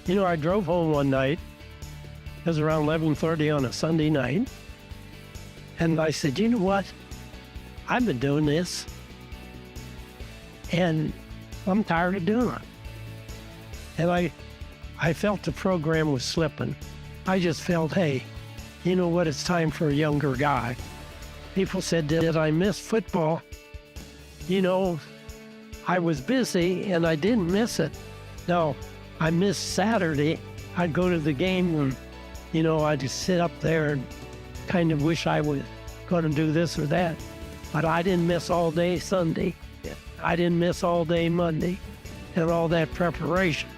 I drove home one night. It was around 11:30 on a Sunday night. And I said, you know what? I've been doing this, and I'm tired of doing it. And I felt the program was slipping. I just felt, hey, you know what? It's time for a younger guy. People said, did I miss football? I was busy and I didn't miss it. No, I missed Saturday. I'd go to the game and, I'd just sit up there and kind of wish I was going to do this or that. But I didn't miss all day Sunday. I didn't miss all day Monday and all that preparation.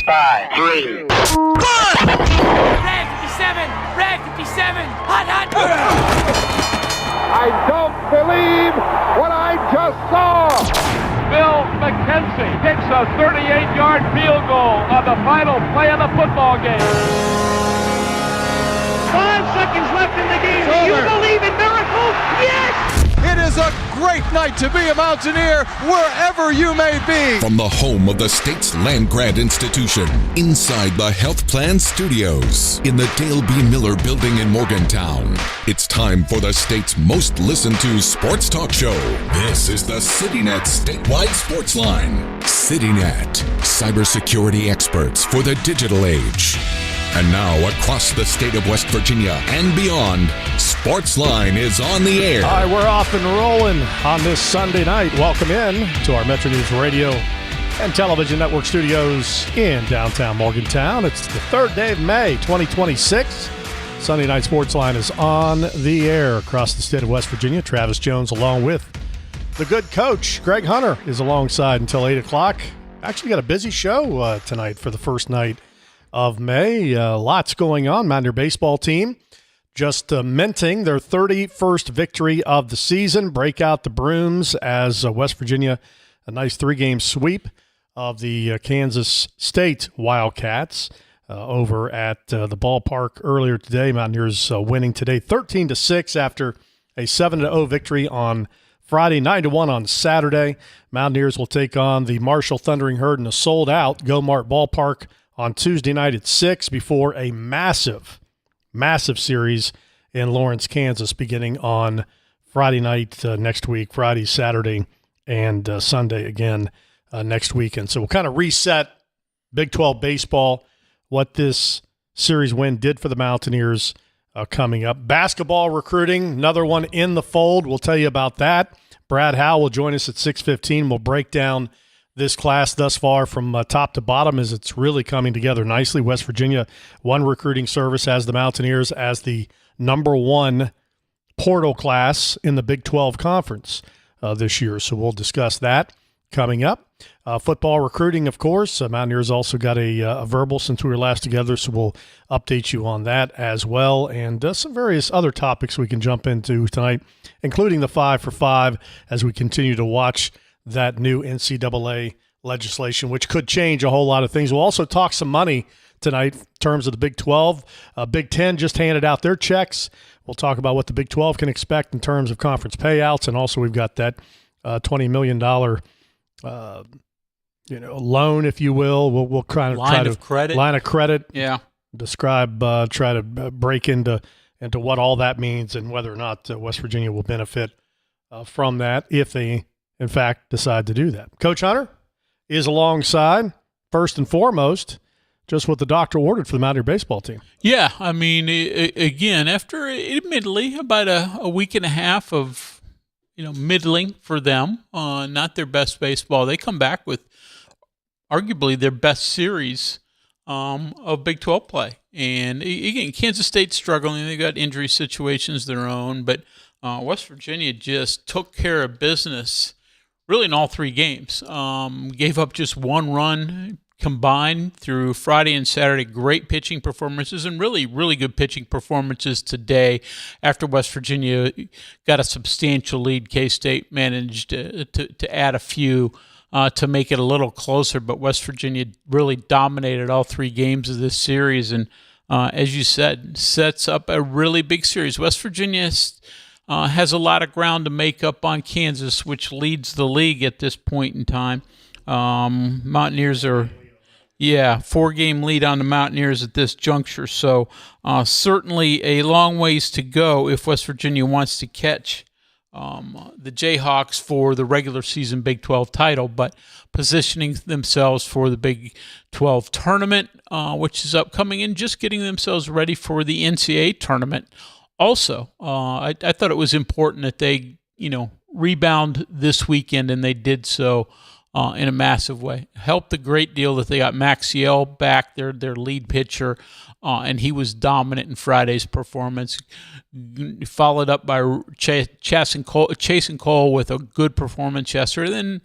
Five, three. Red 57! Red 57! Hot, hot! I don't believe what I just saw! Bill McKenzie kicks a 38-yard field goal on the final play of the football game. 5 seconds left in the game. Do you believe in miracles? Yes! It is a great night to be a Mountaineer wherever you may be. From the home of the state's land grant institution, inside the Health Plan Studios, in the Dale B. Miller Building in Morgantown, it's time for the state's most listened to sports talk show. This is the CityNet Statewide Sportsline. CityNet, cybersecurity experts for the digital age. And now, across the state of West Virginia and beyond, Sportsline is on the air. All right, we're off and rolling on this Sunday night. Welcome in to our MetroNews Radio and Television Network studios in downtown Morgantown. It's the 3rd day of May, 2026. Sunday Night Sportsline is on the air across the state of West Virginia. Travis Jones, along with the good coach, Greg Hunter, is alongside until 8 o'clock. Actually got a busy show tonight for the first night of May. Lots going on. Mountaineer baseball team just minting their 31st victory of the season. Break out the brooms as West Virginia, a nice 3-game sweep of the Kansas State Wildcats over at the ballpark earlier today. Mountaineers winning today 13-6 after a 7-0 victory on Friday, 9-1 on Saturday. Mountaineers will take on the Marshall Thundering Herd in a sold-out Go-Mart ballpark on Tuesday night at 6 before a massive series in Lawrence, Kansas, beginning on Friday night next week, Friday, Saturday, and Sunday again next weekend. So we'll kind of reset Big 12 baseball, what this series win did for the Mountaineers coming up. Basketball recruiting, another one in the fold. We'll tell you about that. Brad Howe will join us at 6:15. We'll break down this class thus far from top to bottom as it's really coming together nicely. West Virginia, one recruiting service, has the Mountaineers as the number 1 portal class in the Big 12 Conference this year. So we'll discuss that coming up. Football recruiting, of course. Mountaineers also got a verbal since we were last together, so we'll update you on that as well. And some various other topics we can jump into tonight, including the 5 for 5 as we continue to watch that new NCAA legislation, which could change a whole lot of things. We'll also talk some money tonight in terms of the Big 12. Big 10 just handed out their checks. We'll talk about what the Big 12 can expect in terms of conference payouts, and also we've got that $20 million loan, if you will. We'll try to line of credit. Yeah. Describe, try to break into what all that means and whether or not West Virginia will benefit from that if they, in fact, decide to do that. Coach Hunter is alongside, first and foremost, just what the doctor ordered for the Mountaineer baseball team. Yeah, I mean, again, after admittedly about a week and a half of middling for them, not their best baseball, they come back with arguably their best series of Big 12 play. And again, Kansas State's struggling. They got injury situations of their own, but West Virginia just took care of business really in all three games. Gave up just one run combined through Friday and Saturday. Great pitching performances and really, really good pitching performances today. After West Virginia got a substantial lead, K-State managed to add a few to make it a little closer, but West Virginia really dominated all three games of this series, and as you said, sets up a really big series. West Virginia has a lot of ground to make up on Kansas, which leads the league at this point in time. Mountaineers are 4-game lead on the Mountaineers at this juncture, so certainly a long ways to go if West Virginia wants to catch the Jayhawks for the regular season Big 12 title, but positioning themselves for the Big 12 tournament, which is upcoming, and just getting themselves ready for the NCAA tournament. Also, I thought it was important that they, rebound this weekend, and they did so in a massive way. Helped a great deal that they got Maxiell back, their lead pitcher, and he was dominant in Friday's performance. Followed up by Chase and Cole with a good performance yesterday. Then,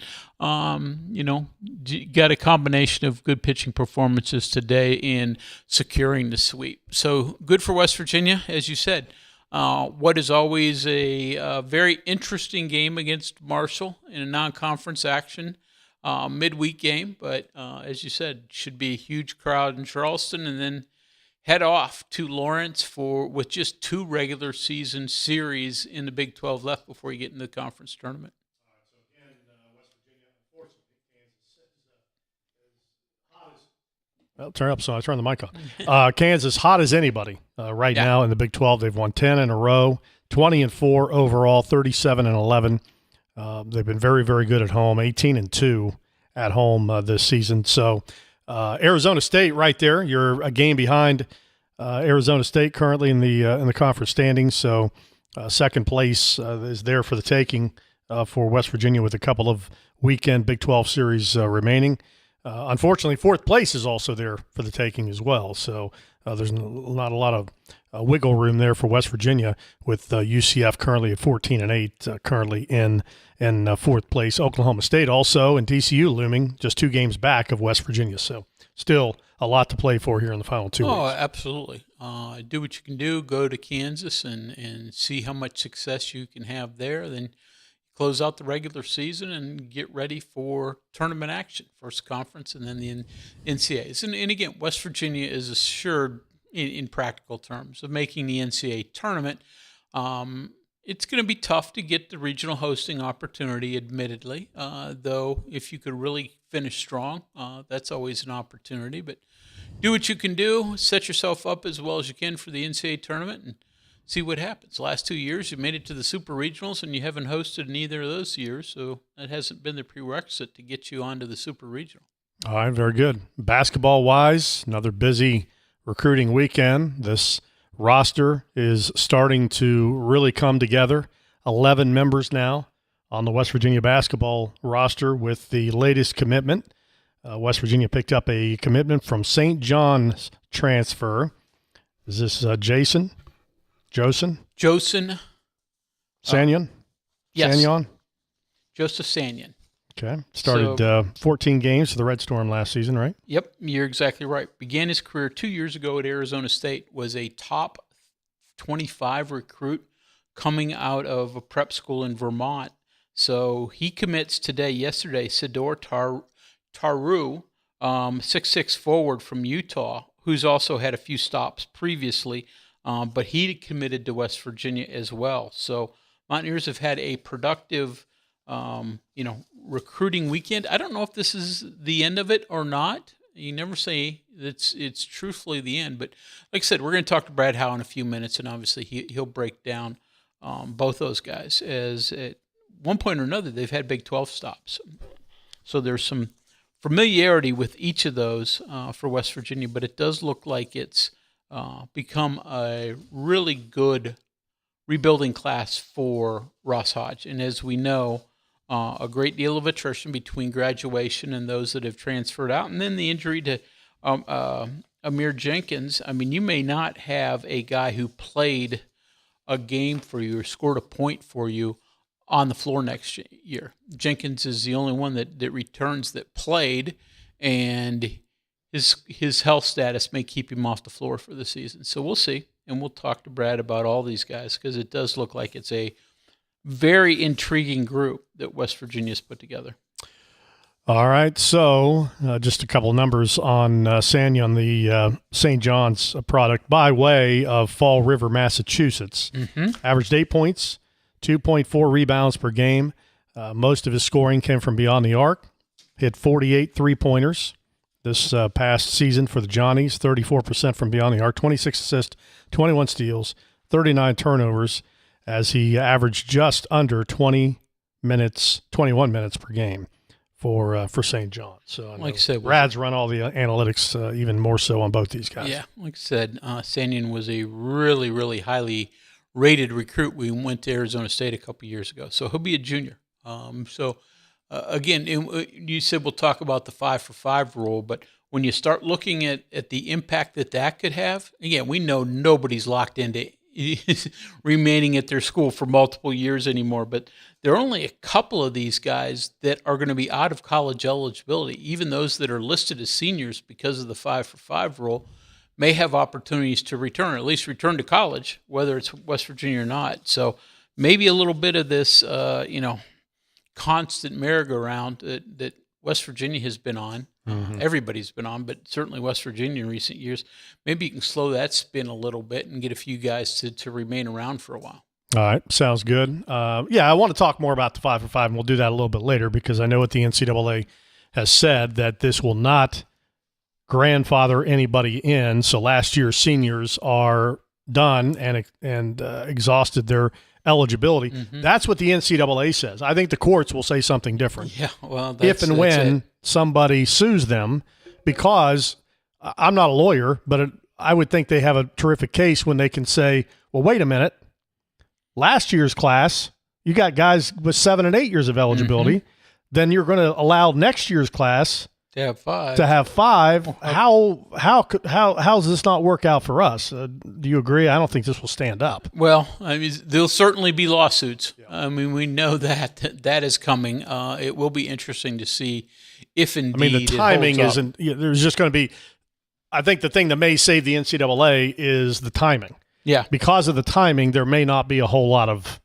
got a combination of good pitching performances today in securing the sweep. So good for West Virginia, as you said. What is always a very interesting game against Marshall in a non-conference action. Midweek game, but as you said, should be a huge crowd in Charleston, and then head off to Lawrence with just 2 regular season series in the Big 12 left before you get into the conference tournament. So again, West Virginia, unfortunately, Kansas is hot as. Well, turn up, so I turn the mic on. Kansas, hot as anybody right now in the Big 12. They've won 10 in a row, 20-4 overall, 37-11. They've been very, very good at home, 18-2 at home this season. So Arizona State right there, you're a game behind Arizona State currently in the conference standings. So second place is there for the taking for West Virginia with a couple of weekend Big 12 series remaining. Unfortunately, fourth place is also there for the taking as well. So there's not a lot of wiggle room there for West Virginia with UCF currently at 14-8, currently in fourth place. Oklahoma State also and TCU looming just 2 games back of West Virginia. So still a lot to play for here in the final 2 weeks. Oh, absolutely. Do what you can do. Go to Kansas and see how much success you can have there. Then close out the regular season and get ready for tournament action, first conference and then the NCAAs. And again, West Virginia is assured in practical terms of making the NCAA tournament. It's going to be tough to get the regional hosting opportunity, admittedly, though if you could really finish strong, that's always an opportunity. But do what you can do, set yourself up as well as you can for the NCAA tournament, and see what happens. Last 2 years, you made it to the Super Regionals, and you haven't hosted in either of those years, so that hasn't been the prerequisite to get you onto the Super Regional. All right, very good. Basketball-wise, another busy recruiting weekend. This roster is starting to really come together. 11 members now on the West Virginia basketball roster with the latest commitment. West Virginia picked up a commitment from St. John's transfer. Is this Josen? Sanyon? Yes. Sanyon? Joseph Sanyon. Okay. Started 14 games for the Red Storm last season, right? Yep, you're exactly right. Began his career 2 years ago at Arizona State, was a top 25 recruit coming out of a prep school in Vermont. So he commits yesterday, Sidor Taru, 6'6" forward from Utah, who's also had a few stops previously, but he committed to West Virginia as well. So Mountaineers have had a productive recruiting weekend. I don't know if this is the end of it or not. You never say it's truthfully the end, but like I said, we're going to talk to Brad Howe in a few minutes, and obviously he'll break down both those guys, as at one point or another they've had Big 12 stops. So there's some familiarity with each of those for West Virginia, but it does look like it's become a really good rebuilding class for Ross Hodge. And as we know, a great deal of attrition between graduation and those that have transferred out. And then the injury to Amir Jenkins. I mean, you may not have a guy who played a game for you or scored a point for you on the floor next year. Jenkins is the only one that returns that played, and his health status may keep him off the floor for the season. So we'll see, and we'll talk to Brad about all these guys because it does look like it's a very intriguing group that West Virginia's put together. All right, so just a couple numbers on Sanyon, the St. John's product by way of Fall River, Massachusetts. Averaged 8 points, 2.4 rebounds per game. Most of his scoring came from beyond the arc. Hit 48 three-pointers this past season for the Johnnies, 34% from beyond the arc, 26 assists, 21 steals, 39 turnovers, as he averaged just under 21 minutes per game for St. John. So like I said, Brad's run all the analytics even more so on both these guys. Yeah, like I said, Sanyon was a really, really highly rated recruit. We went to Arizona State a couple years ago, so he'll be a junior. Again, you said we'll talk about the 5-for-5 rule, but when you start looking at the impact that could have, again, we know nobody's locked into remaining at their school for multiple years anymore, but there are only a couple of these guys that are going to be out of college eligibility. Even those that are listed as seniors because of the 5-for-5 rule may have opportunities to return, or at least return to college, whether it's West Virginia or not. So maybe a little bit of this, constant merry-go-round that West Virginia has been on. Everybody's been on, but certainly West Virginia in recent years. Maybe you can slow that spin a little bit and get a few guys to remain around for a while. All right, sounds good. I want to talk more about the 5-for-5, and we'll do that a little bit later because I know what the NCAA has said, that this will not grandfather anybody in. So last year's seniors are done and exhausted their eligibility. That's what the NCAA says. I think the courts will say something different. Yeah, well, if and when somebody sues them, because I'm not a lawyer, but I would think they have a terrific case when they can say, well, wait a minute, last year's class, you got guys with 7 and 8 years of eligibility, then you're going to allow next year's class to have 5. How does this not work out for us? Do you agree? I don't think this will stand up. Well, I mean, there'll certainly be lawsuits. Yeah. I mean, we know that is coming. It will be interesting to see if indeed. I mean, the timing isn't. There's just going to be. I think the thing that may save the NCAA is the timing. Yeah. Because of the timing, there may not be a whole lot of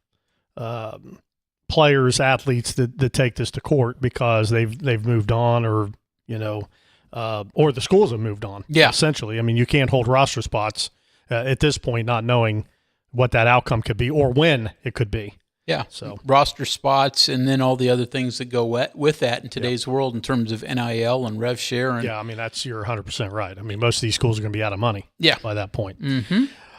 players, athletes that take this to court because they've moved on, or or the schools have moved on. Yeah. Essentially. I mean, you can't hold roster spots at this point, not knowing what that outcome could be or when it could be. Yeah. So roster spots and then all the other things that go with that in today's world in terms of NIL and rev share. And yeah, I mean, you're 100% right. I mean, most of these schools are going to be out of money by that point.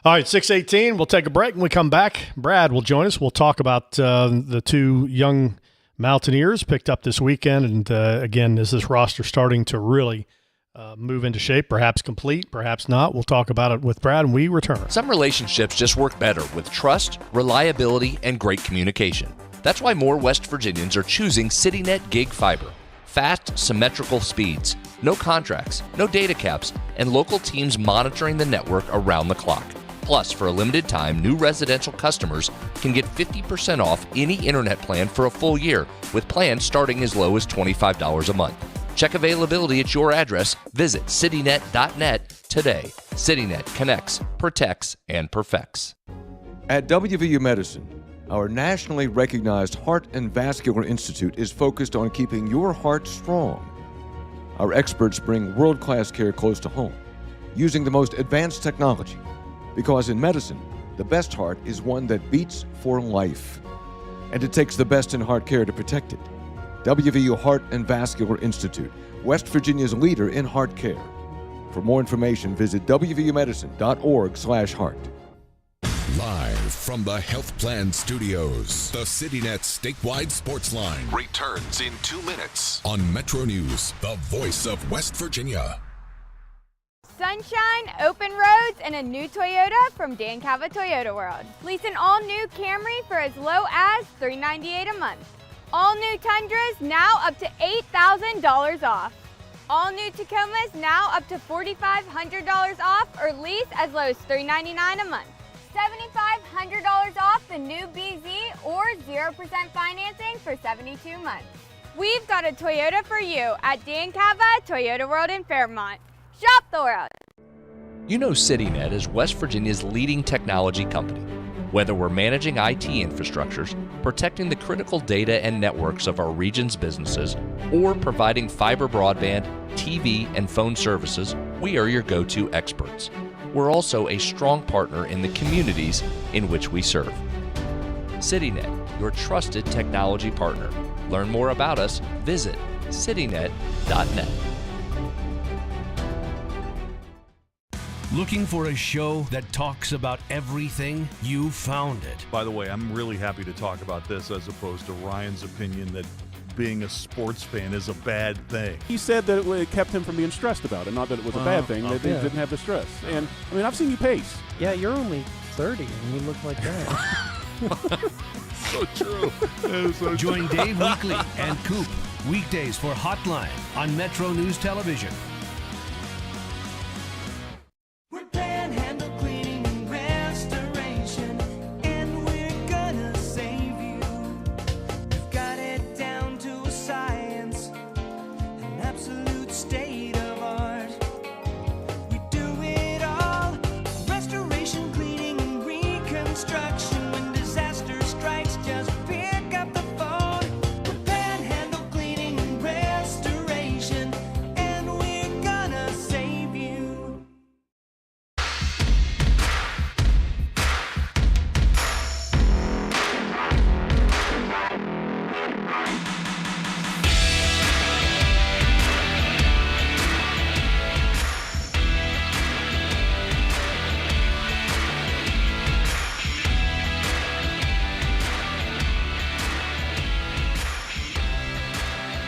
All right, 6:18. We'll take a break. When we come back, Brad will join us. We'll talk about the two young Mountaineers picked up this weekend. And again, is this roster starting to really move into shape, perhaps complete, perhaps not? We'll talk about it with Brad when we return. Some relationships just work better with trust, reliability, and great communication. That's why more West Virginians are choosing CityNet Gig Fiber. Fast, symmetrical speeds, no contracts, no data caps, and local teams monitoring the network around the clock. Plus, for a limited time, new residential customers can get 50% off any internet plan for a full year, with plans starting as low as $25 a month. Check availability at your address. Visit citynet.net today. CityNet connects, protects, and perfects. At WVU Medicine, our nationally recognized Heart and Vascular Institute is focused on keeping your heart strong. Our experts bring world-class care close to home, using the most advanced technology. Because in medicine, the best heart is one that beats for life. And it takes the best in heart care to protect it. WVU Heart and Vascular Institute, West Virginia's leader in heart care. For more information, visit wvumedicine.org/heart. Live from the Health Plan Studios, the CityNet statewide Sportsline returns in 2 minutes on MetroNews, the voice of West Virginia. Sunshine, open roads, and a new Toyota from Dan Calva Toyota World. Lease an all-new Camry for as low as $398 a month. All new Tundras now up to $8,000 off. All new Tacomas now up to $4,500 off or lease as low as $399 a month. $7,500 off the new BZ or 0% financing for 72 months. We've got a Toyota for you at Dan Cava Toyota World in Fairmont. Shop the world. You know CityNet is West Virginia's leading technology company. Whether we're managing IT infrastructures, protecting the critical data and networks of our region's businesses, or providing fiber broadband, TV, and phone services, we are your go-to experts. We're also a strong partner in the communities in which we serve. CityNet, your trusted technology partner. Learn more about us, visit citynet.net. Looking for a show that talks about everything? You found it. By the way, I'm really happy to talk about this as opposed to Ryan's opinion that being a sports fan is a bad thing. He said that it kept him from being stressed about it, not that it was a bad thing, that they didn't have the stress. And, I mean, I've seen you pace. Yeah, you're only 30 and you look like that. So true. Join Dave Weekly and Coop weekdays for Hotline on MetroNews Television.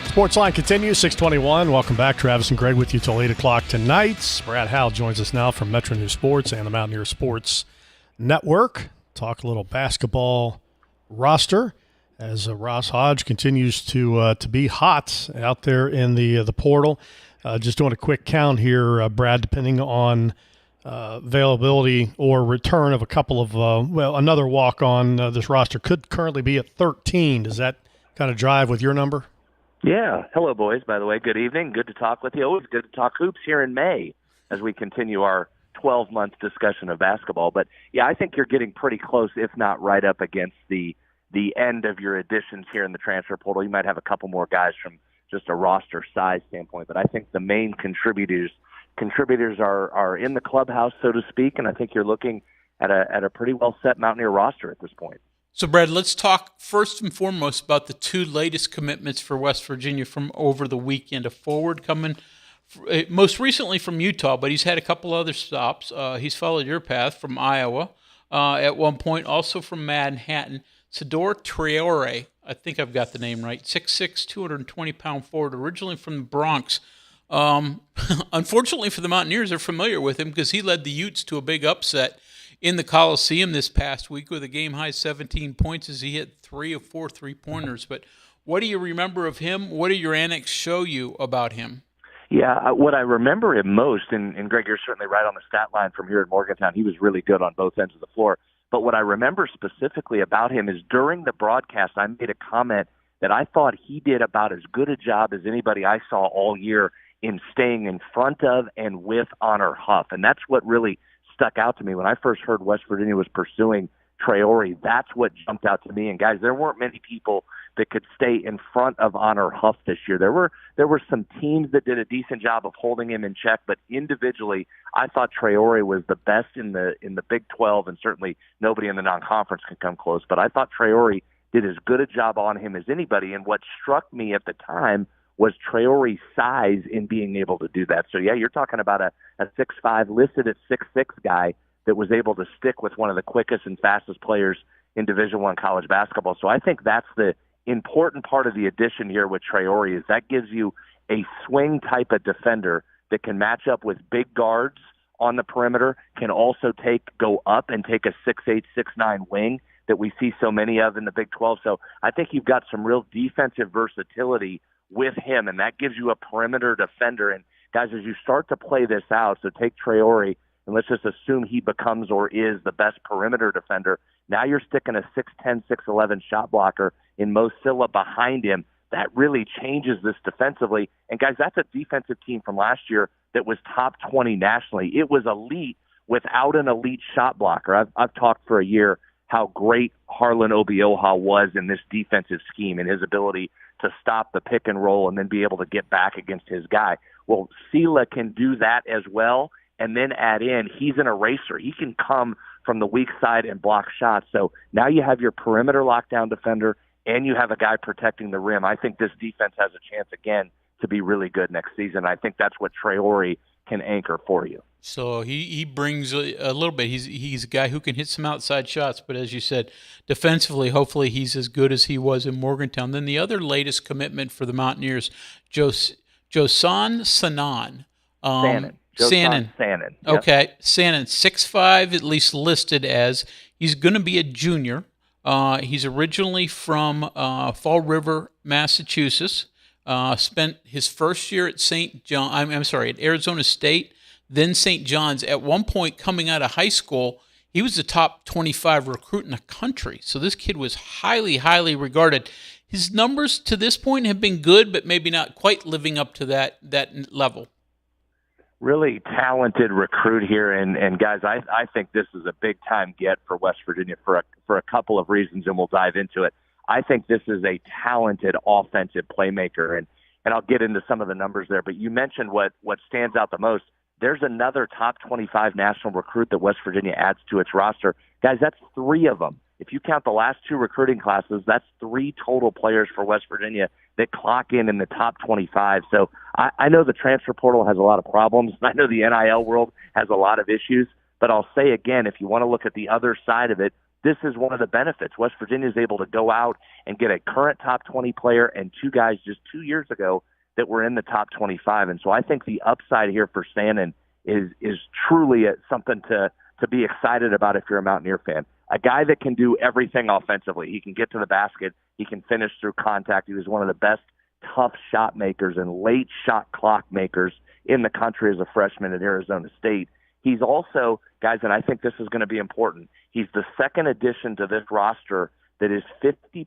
Sportsline continues, 621. Welcome back. Travis and Greg with you till 8 o'clock tonight. Brad Howell joins us now from MetroNews Sports and the Mountaineer Sports Network. Talk a little basketball roster as Ross Hodge continues to be hot out there in the portal. Just doing a quick count here, Brad, depending on availability or return of a couple of, another walk-on, this roster could currently be at 13. Does that kind of jive with your number? Yeah. Hello, boys, by the way. Good evening. Good to talk with you. Always good to talk hoops here in May as we continue our 12-month discussion of basketball. But, yeah, I think you're getting pretty close, if not right up against the end of your additions here in the transfer portal. You might have a couple more guys from just a roster size standpoint, but I think the main contributors are in the clubhouse, so to speak, and I think you're looking at a pretty well-set Mountaineer roster at this point. So, Brad, let's talk first and foremost about the two latest commitments for West Virginia from over the weekend. A forward coming most recently from Utah, but he's had a couple other stops. He's followed your path from Iowa at one point, also from Manhattan. Sador Traore, I think I've got the name right, 6'6", 220-pound forward, originally from the Bronx. Unfortunately for the Mountaineers, they're familiar with him because he led the Utes to a big upset in the Coliseum this past week with a game-high 17 points as he hit 3 of 4 three-pointers. But what do you remember of him? What do your annex show you about him? Yeah, what I remember him most, and Greg, you're certainly right on the stat line from here at Morgantown, he was really good on both ends of the floor. But what I remember specifically about him is during the broadcast, I made a comment that I thought he did about as good a job as anybody I saw all year in staying in front of and with Honor Huff. And that's what really stuck out to me when I first heard West Virginia was pursuing Traore. That's what jumped out to me. And guys, there weren't many people that could stay in front of Honor Huff this year. There were some teams that did a decent job of holding him in check, but individually, I thought Traore was the best in the Big 12, and certainly nobody in the non-conference can come close. But I thought Traore did as good a job on him as anybody. And what struck me at the time was Traore's size in being able to do that. So, yeah, you're talking about a 6'5", listed at 6'6" guy that was able to stick with one of the quickest and fastest players in Division I college basketball. So I think that's the important part of the addition here with Traore is that gives you a swing type of defender that can match up with big guards on the perimeter, can also go up and take a 6'8", 6'9" wing that we see so many of in the Big 12. So I think you've got some real defensive versatility with him, and that gives you a perimeter defender. And guys, as you start to play this out, so take Traore, and let's just assume he becomes or is the best perimeter defender. Now you're sticking a 6'10", 6'11" shot blocker in Mo Silla behind him. That really changes this defensively. And guys, that's a defensive team from last year that was top 20 nationally. It was elite without an elite shot blocker. I've talked for a year how great Harlan Obioha was in this defensive scheme and his ability to stop the pick and roll and then be able to get back against his guy. Well, Sila can do that as well, and then add in, he's an eraser. He can come from the weak side and block shots. So now you have your perimeter lockdown defender, and you have a guy protecting the rim. I think this defense has a chance again to be really good next season. I think that's what Traore can anchor for you. So he brings a little bit. He's a guy who can hit some outside shots, but as you said, defensively, hopefully he's as good as he was in Morgantown. Then the other latest commitment for the Mountaineers, Josan Sanan. Sannon. Yep. Okay, Sannon, 6'5", at least listed as. He's going to be a junior. He's originally from Fall River, Massachusetts. Spent his first year at at Arizona State, then St. John's. At one point, coming out of high school, he was the top 25 recruit in the country. So this kid was highly, highly regarded. His numbers to this point have been good, but maybe not quite living up to that level. Really talented recruit here, and guys, I think this is a big-time get for West Virginia for a couple of reasons, and we'll dive into it. I think this is a talented offensive playmaker, and I'll get into some of the numbers there, but you mentioned what stands out the most. There's another top 25 national recruit that West Virginia adds to its roster. Guys, that's 3 of them. If you count the last 2 recruiting classes, that's 3 total players for West Virginia that clock in the top 25. So I know the transfer portal has a lot of problems. I know the NIL world has a lot of issues. But I'll say again, if you want to look at the other side of it, this is one of the benefits. West Virginia is able to go out and get a current top 20 player and 2 guys just 2 years ago that were in the top 25. And so I think the upside here for Sannon is truly something to be excited about if you're a Mountaineer fan. A guy that can do everything offensively. He can get to the basket. He can finish through contact. He was one of the best tough shot makers and late shot clock makers in the country as a freshman at Arizona State. He's also, guys, and I think this is going to be important, he's the second addition to this roster that is 50%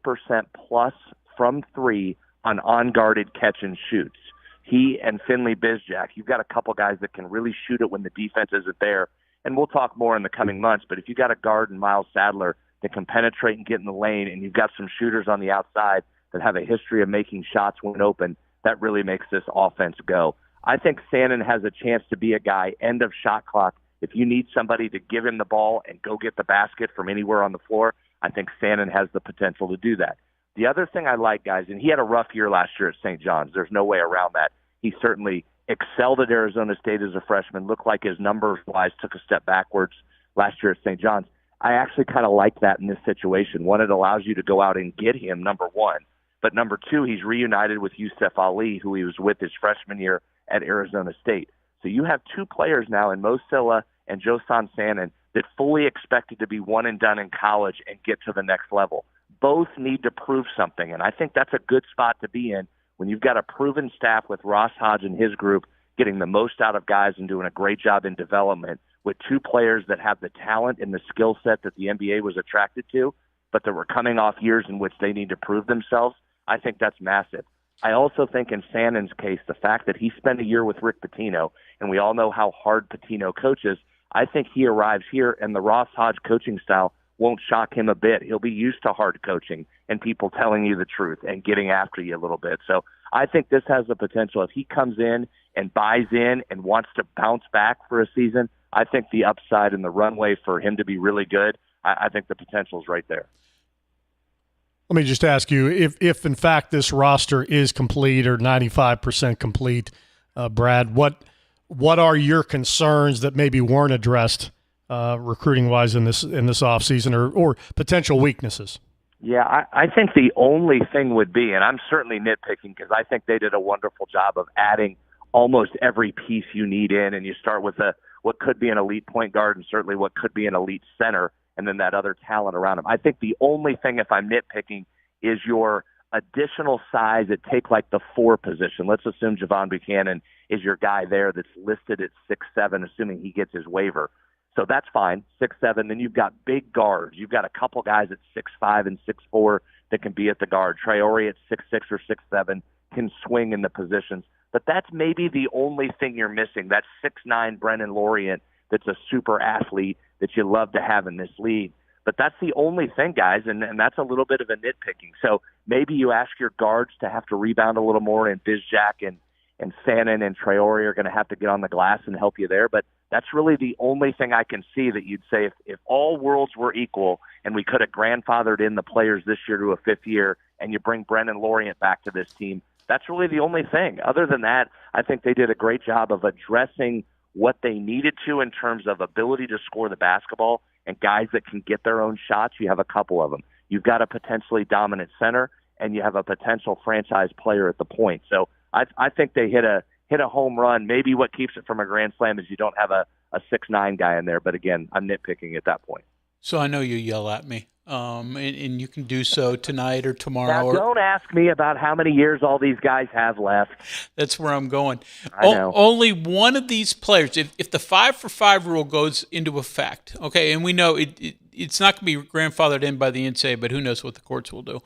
plus from 3 on unguarded catch and shoots. He and Finley Bizjack, you've got a couple guys that can really shoot it when the defense isn't there. And we'll talk more in the coming months, but if you got a guard in Miles Sadler that can penetrate and get in the lane, and you've got some shooters on the outside that have a history of making shots when open, that really makes this offense go. I think Sannon has a chance to be a guy, end of shot clock. If you need somebody to give him the ball and go get the basket from anywhere on the floor, I think Sannon has the potential to do that. The other thing I like, guys, and he had a rough year last year at St. John's. There's no way around that. He certainly excelled at Arizona State as a freshman, looked like his numbers-wise took a step backwards last year at St. John's. I actually kind of like that in this situation. One, it allows you to go out and get him, number one. But number 2, he's reunited with Yusuf Ali, who he was with his freshman year at Arizona State. So you have 2 players now in Mo Silla and Josan Sannon that fully expected to be one and done in college and get to the next level. Both need to prove something, and I think that's a good spot to be in when you've got a proven staff with Ross Hodge and his group getting the most out of guys and doing a great job in development with 2 players that have the talent and the skill set that the NBA was attracted to, but that were coming off years in which they need to prove themselves. I think that's massive. I also think in Sannon's case, the fact that he spent a year with Rick Pitino, and we all know how hard Pitino coaches, I think he arrives here and the Ross Hodge coaching style won't shock him a bit. He'll be used to hard coaching and people telling you the truth and getting after you a little bit. So I think this has the potential. If he comes in and buys in and wants to bounce back for a season, I think the upside and the runway for him to be really good, I think the potential is right there. Let me just ask you, if in fact this roster is complete or 95% complete, Brad, what are your concerns that maybe weren't addressed recruiting-wise in this offseason or potential weaknesses? Yeah, I think the only thing would be, and I'm certainly nitpicking because I think they did a wonderful job of adding almost every piece you need in, and you start with what could be an elite point guard and certainly what could be an elite center, and then that other talent around him. I think the only thing, if I'm nitpicking, is your additional size at take like the 4 position. Let's assume Javon Buchanan is your guy there that's listed at 6'7", assuming he gets his waiver. So that's fine, 6'7". Then you've got big guards. You've got a couple guys at 6'5" and 6'4" that can be at the guard. Traore at 6'6" or 6'7" can swing in the positions. But that's maybe the only thing you're missing. That 6'9" Brennan Lorient that's a super athlete that you love to have in this league. But that's the only thing, guys, and that's a little bit of a nitpicking. So maybe you ask your guards to have to rebound a little more, and Bizjack and Fannin and Traore are going to have to get on the glass and help you there. But that's really the only thing I can see that you'd say if all worlds were equal and we could have grandfathered in the players this year to a 5th year and you bring Brennan Lorient back to this team, that's really the only thing. Other than that, I think they did a great job of addressing what they needed to in terms of ability to score the basketball and guys that can get their own shots. You have a couple of them. You've got a potentially dominant center, and you have a potential franchise player at the point. So I think they hit a home run. Maybe what keeps it from a grand slam is you don't have a 6'9" guy in there. But again, I'm nitpicking at that point. So I know you yell at me, and you can do so tonight or tomorrow. Now, don't ask me about how many years all these guys have left. That's where I'm going. I know. Only one of these players, if the 5-for-5 rule goes into effect, okay, and we know it's not going to be grandfathered in by the NCAA, but who knows what the courts will do.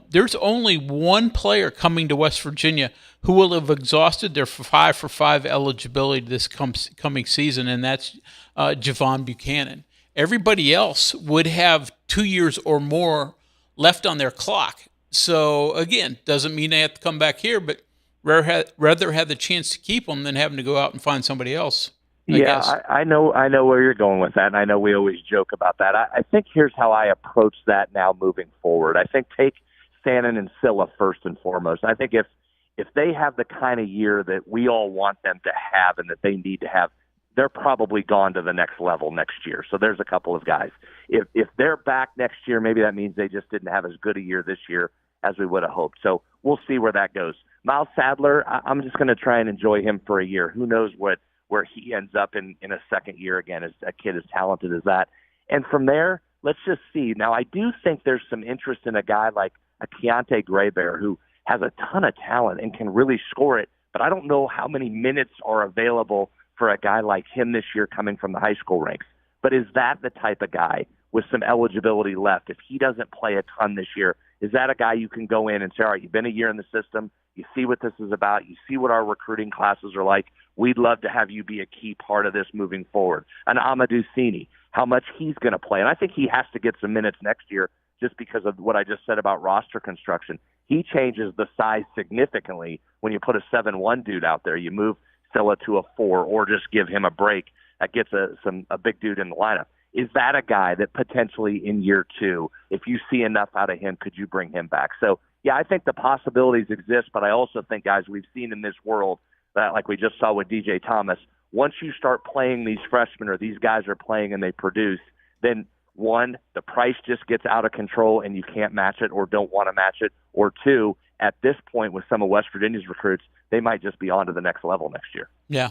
There's only one player coming to West Virginia who will have exhausted their 5-for-5 eligibility this coming season, and that's Javon Buchanan. Everybody else would have 2 years or more left on their clock. So, again, doesn't mean they have to come back here, but rather have the chance to keep them than having to go out and find somebody else. I know where you're going with that, and I know we always joke about that. I think here's how I approach that now moving forward. I think take Fannin and Silla first and foremost. I think if they have the kind of year that we all want them to have and that they need to have, they're probably gone to the next level next year. So there's a couple of guys. If they're back next year, maybe that means they just didn't have as good a year this year as we would have hoped. So we'll see where that goes. Miles Sadler, I'm just going to try and enjoy him for a year. Who knows where he ends up in a second year again, as a kid as talented as that. And from there, let's just see. Now, I do think there's some interest in a guy like a Keontae Graybear who has a ton of talent and can really score it, but I don't know how many minutes are available for a guy like him this year coming from the high school ranks. But is that the type of guy with some eligibility left? If he doesn't play a ton this year, is that a guy you can go in and say, all right, you've been a year in the system, you see what this is about, you see what our recruiting classes are like, we'd love to have you be a key part of this moving forward. And Amadou Sini, how much he's going to play. And I think he has to get some minutes next year just because of what I just said about roster construction. He changes the size significantly when you put a 7'1" dude out there. You move Silla to a 4 or just give him a break that gets a big dude in the lineup. Is that a guy that potentially in year 2, if you see enough out of him, could you bring him back? So, yeah, I think the possibilities exist, but I also think, guys, we've seen in this world that, like we just saw with DJ Thomas, once you start playing these freshmen or these guys are playing and they produce, then one, the price just gets out of control and you can't match it or don't want to match it, or two, at this point with some of West Virginia's recruits, they might just be on to the next level next year. Yeah.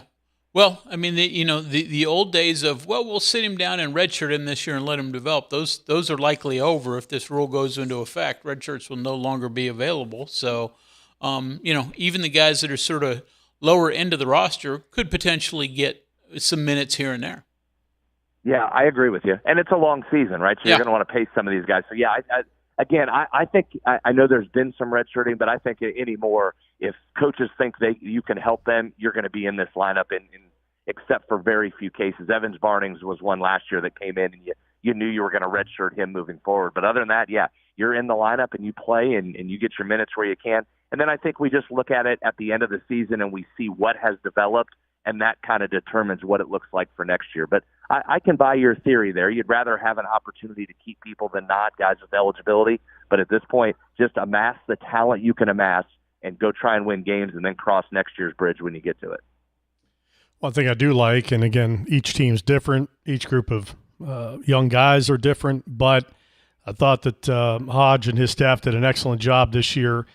Well, I mean, the old days of, well, we'll sit him down and redshirt him this year and let him develop, those are likely over if this rule goes into effect. Redshirts will no longer be available. So, even the guys that are sort of lower end of the roster could potentially get some minutes here and there. Yeah, I agree with you. And it's a long season, right? So you're going to want to pace some of these guys. So, yeah, I think I know there's been some redshirting, but I think anymore, if coaches think you can help them, you're going to be in this lineup, except for very few cases. Evans Barnings was one last year that came in, and you knew you were going to redshirt him moving forward. But other than that, yeah, you're in the lineup, and you play, and you get your minutes where you can. And then I think we just look at it at the end of the season, and we see what has developed, and that kind of determines what it looks like for next year. But I can buy your theory there. You'd rather have an opportunity to keep people than not, guys with eligibility. But at this point, just amass the talent you can amass and go try and win games and then cross next year's bridge when you get to it. One thing I do like, and again, each team's different. Each group of young guys are different. But I thought that Hodge and his staff did an excellent job this year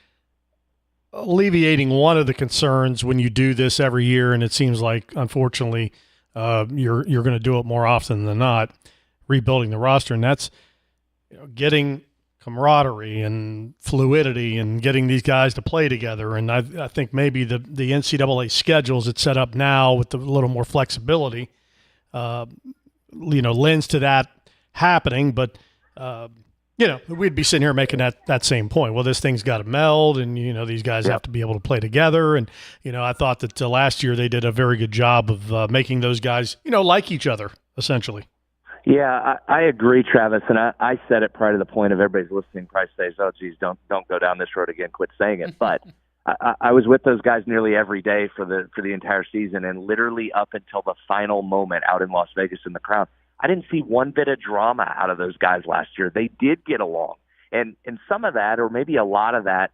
alleviating one of the concerns when you do this every year, and it seems like, unfortunately, you're going to do it more often than not. rebuilding the roster, and that's getting camaraderie and fluidity and getting these guys to play together. And I think maybe the NCAA schedules it's set up now with a little more flexibility, lends to that happening. But, we'd be sitting here making that same point. Well, this thing's got to meld, and, these guys have to be able to play together. And, I thought that last year they did a very good job of making those guys, like each other, essentially. Yeah, I agree, Travis, and I said it prior to the point of everybody's listening probably says, oh, geez, don't go down this road again, quit saying it. But I was with those guys nearly every day for the entire season, and literally up until the final moment out in Las Vegas in the Crown, I didn't see one bit of drama out of those guys last year. They did get along, and some of that, or maybe a lot of that,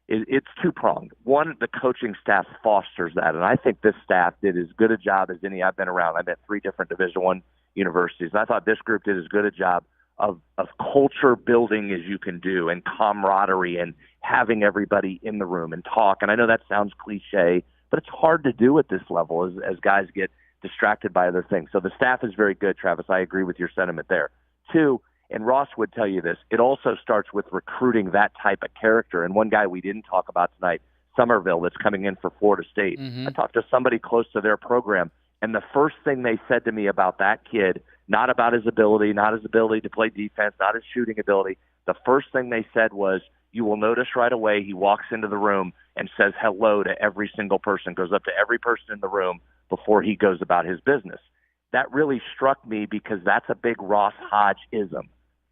it's two-pronged. One, the coaching staff fosters that, and I think this staff did as good a job as any I've been around. I'm at 3 different Division I universities, and I thought this group did as good a job of culture building as you can do, and camaraderie, and having everybody in the room and talk. And I know that sounds cliche, but it's hard to do at this level as guys get distracted by other things. So the staff is very good, Travis. I agree with your sentiment there. 2, and Ross would tell you this, it also starts with recruiting that type of character. And one guy we didn't talk about tonight, Somerville, that's coming in for Florida State. I talked to somebody close to their program, and the first thing they said to me about that kid, not about his ability, not his ability to play defense, not his shooting ability, the first thing they said was, you will notice right away he walks into the room and says hello to every single person, goes up to every person in the room before he goes about his business. That really struck me because that's a big Ross Hodge-ism.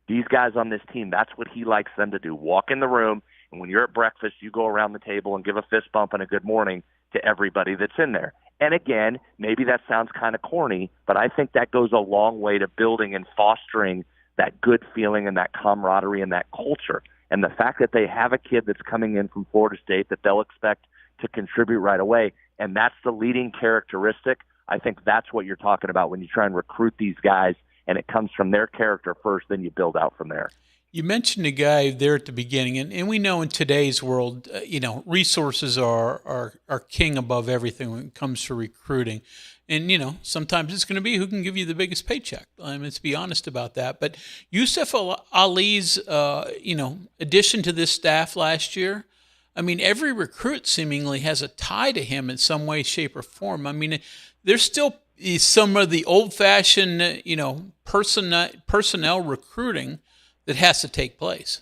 These guys on this team, that's what he likes them to do. Walk in the room, and when you're at breakfast, you go around the table and give a fist bump and a good morning to everybody that's in there. And again, maybe that sounds kind of corny, but I think that goes a long way to building and fostering that good feeling and that camaraderie and that culture. And the fact that they have a kid that's coming in from Florida State that they'll expect to contribute right away, and that's the leading characteristic, I think that's what you're talking about when you try and recruit these guys, and it comes from their character first, then you build out from there. You mentioned a guy there at the beginning, and we know in today's world, resources are king above everything when it comes to recruiting. And, sometimes it's going to be who can give you the biggest paycheck. Let's be honest about that. But Yusuf Ali's, addition to this staff last year, every recruit seemingly has a tie to him in some way, shape, or form. There's still some of the old-fashioned, personnel recruiting that has to take place.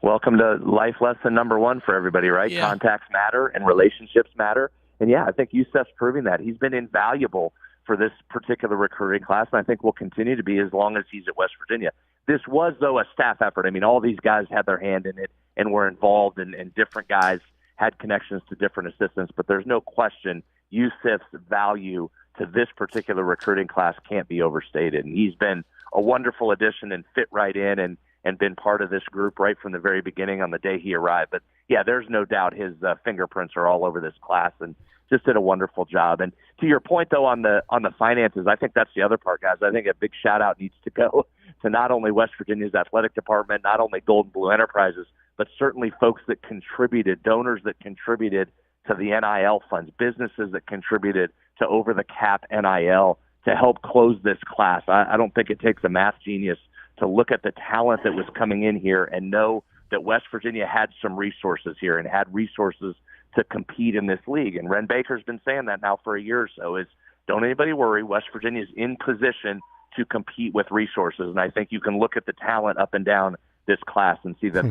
Welcome to life lesson number 1 for everybody, right? Yeah. Contacts matter and relationships matter. And yeah, I think Yusuf's proving that. He's been invaluable for this particular recruiting class, and I think will continue to be as long as he's at West Virginia. This was, though, a staff effort. All these guys had their hand in it and were involved, and different guys had connections to different assistants, but there's no question Yusuf's value to this particular recruiting class can't be overstated. And he's been a wonderful addition and fit right in and been part of this group right from the very beginning on the day he arrived. But yeah, there's no doubt his fingerprints are all over this class, and just did a wonderful job. And to your point, though, on the finances, I think that's the other part, guys. I think a big shout out needs to go to not only West Virginia's athletic department, not only Golden Blue Enterprises, but certainly folks that contributed, donors that contributed to the NIL funds, businesses that contributed to over the cap NIL to help close this class. I don't think it takes a math genius to look at the talent that was coming in here and know that West Virginia had some resources here and had resources to compete in this league. And Ren Baker's been saying that now for a year or so, is don't anybody worry, West Virginia's in position to compete with resources. And I think you can look at the talent up and down this class and see that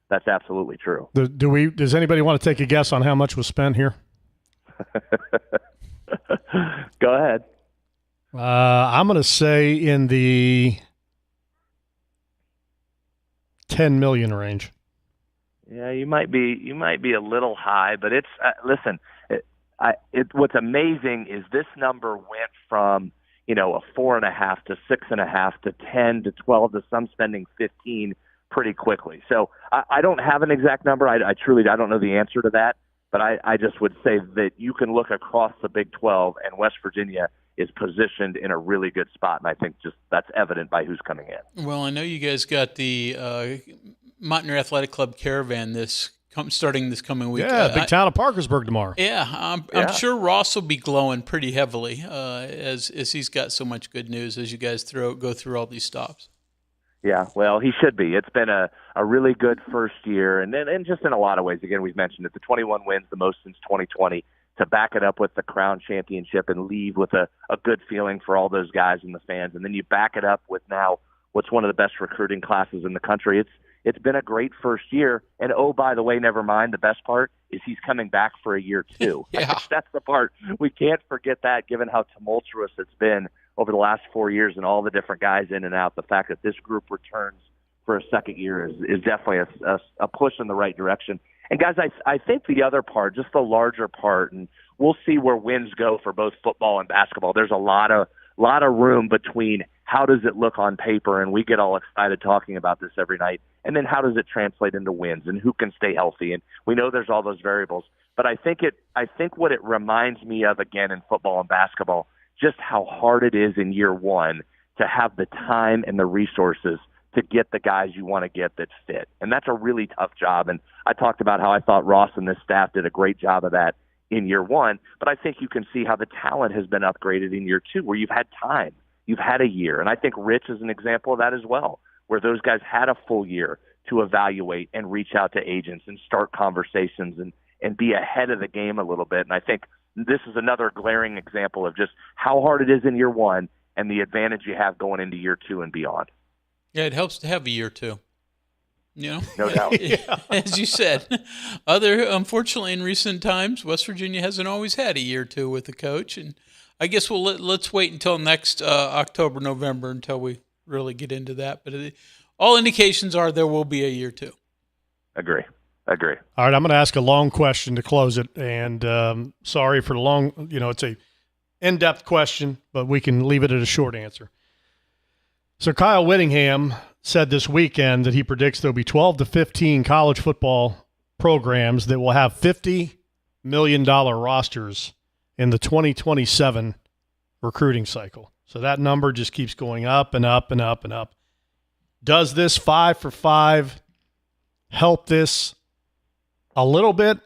that's absolutely true. Does anybody want to take a guess on how much was spent here? Go ahead. I'm going to say in the $10 million range. Yeah, you might be a little high, but it's listen. What's amazing is this number went from a 4.5 to 6.5 to 10 to 12 to some spending 15 pretty quickly. So I don't have an exact number. I truly don't know the answer to that, but I just would say that you can look across the Big 12 and West Virginia is positioned in a really good spot, and I think just that's evident by who's coming in. Well, I know you guys got the Mountaineer Athletic Club Caravan this starting this coming week. Yeah, big town of Parkersburg tomorrow. Yeah, I'm sure Ross will be glowing pretty heavily as he's got so much good news as you guys go through all these stops. Yeah, well, he should be. It's been a really good first year, and just in a lot of ways. Again, we've mentioned it, the 21 wins, the most since 2020, to back it up with the Crown Championship and leave with a good feeling for all those guys and the fans. And then you back it up with now what's one of the best recruiting classes in the country. It's been a great first year. And, oh, by the way, never mind, the best part is he's coming back for a year two. Yeah. That's the part. We can't forget that, given how tumultuous it's been over the last 4 years and all the different guys in and out. The fact that this group returns for a second year is definitely a push in the right direction. And, guys, I think the other part, just the larger part, and we'll see where wins go for both football and basketball. There's a lot of room between how does it look on paper, and we get all excited talking about this every night, and then how does it translate into wins and who can stay healthy. And we know there's all those variables. But I think what it reminds me of, again, in football and basketball, just how hard it is in year one to have the time and the resources to get the guys you want to get that fit. And that's a really tough job. And I talked about how I thought Ross and this staff did a great job of that in year one, but I think you can see how the talent has been upgraded in year two, where you've had time. You've had a year. And I think Rich is an example of that as well, where those guys had a full year to evaluate and reach out to agents and start conversations and be ahead of the game a little bit. And I think this is another glaring example of just how hard it is in year one and the advantage you have going into year two and beyond. Yeah, it helps to have a year two. You know, no doubt. As you said, unfortunately, in recent times, West Virginia hasn't always had a year two with a coach, and I guess let's wait until next October, November until we really get into that. But all indications are there will be a year two. Agree. All right, I'm going to ask a long question to close it, and sorry for the long. It's a in-depth question, but we can leave it at a short answer. So Kyle Whittingham said this weekend that he predicts there'll be 12 to 15 college football programs that will have $50 million rosters in the 2027 recruiting cycle. So that number just keeps going up and up and up and up. Does this 5 for 5 help this a little bit,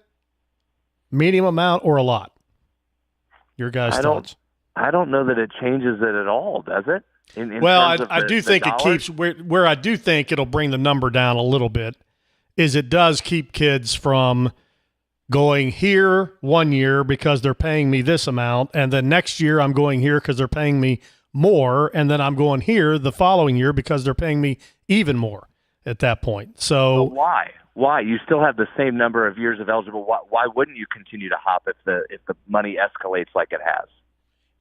medium amount, or a lot? Your guys' thoughts? I don't know that it changes it at all, does it? I do think it keeps where I do think it'll bring the number down a little bit is it does keep kids from going here 1 year because they're paying me this amount, and then next year I'm going here because they're paying me more, and then I'm going here the following year because they're paying me even more at that point. So why? Why? You still have the same number of years of eligible. Why wouldn't you continue to hop if the money escalates like it has?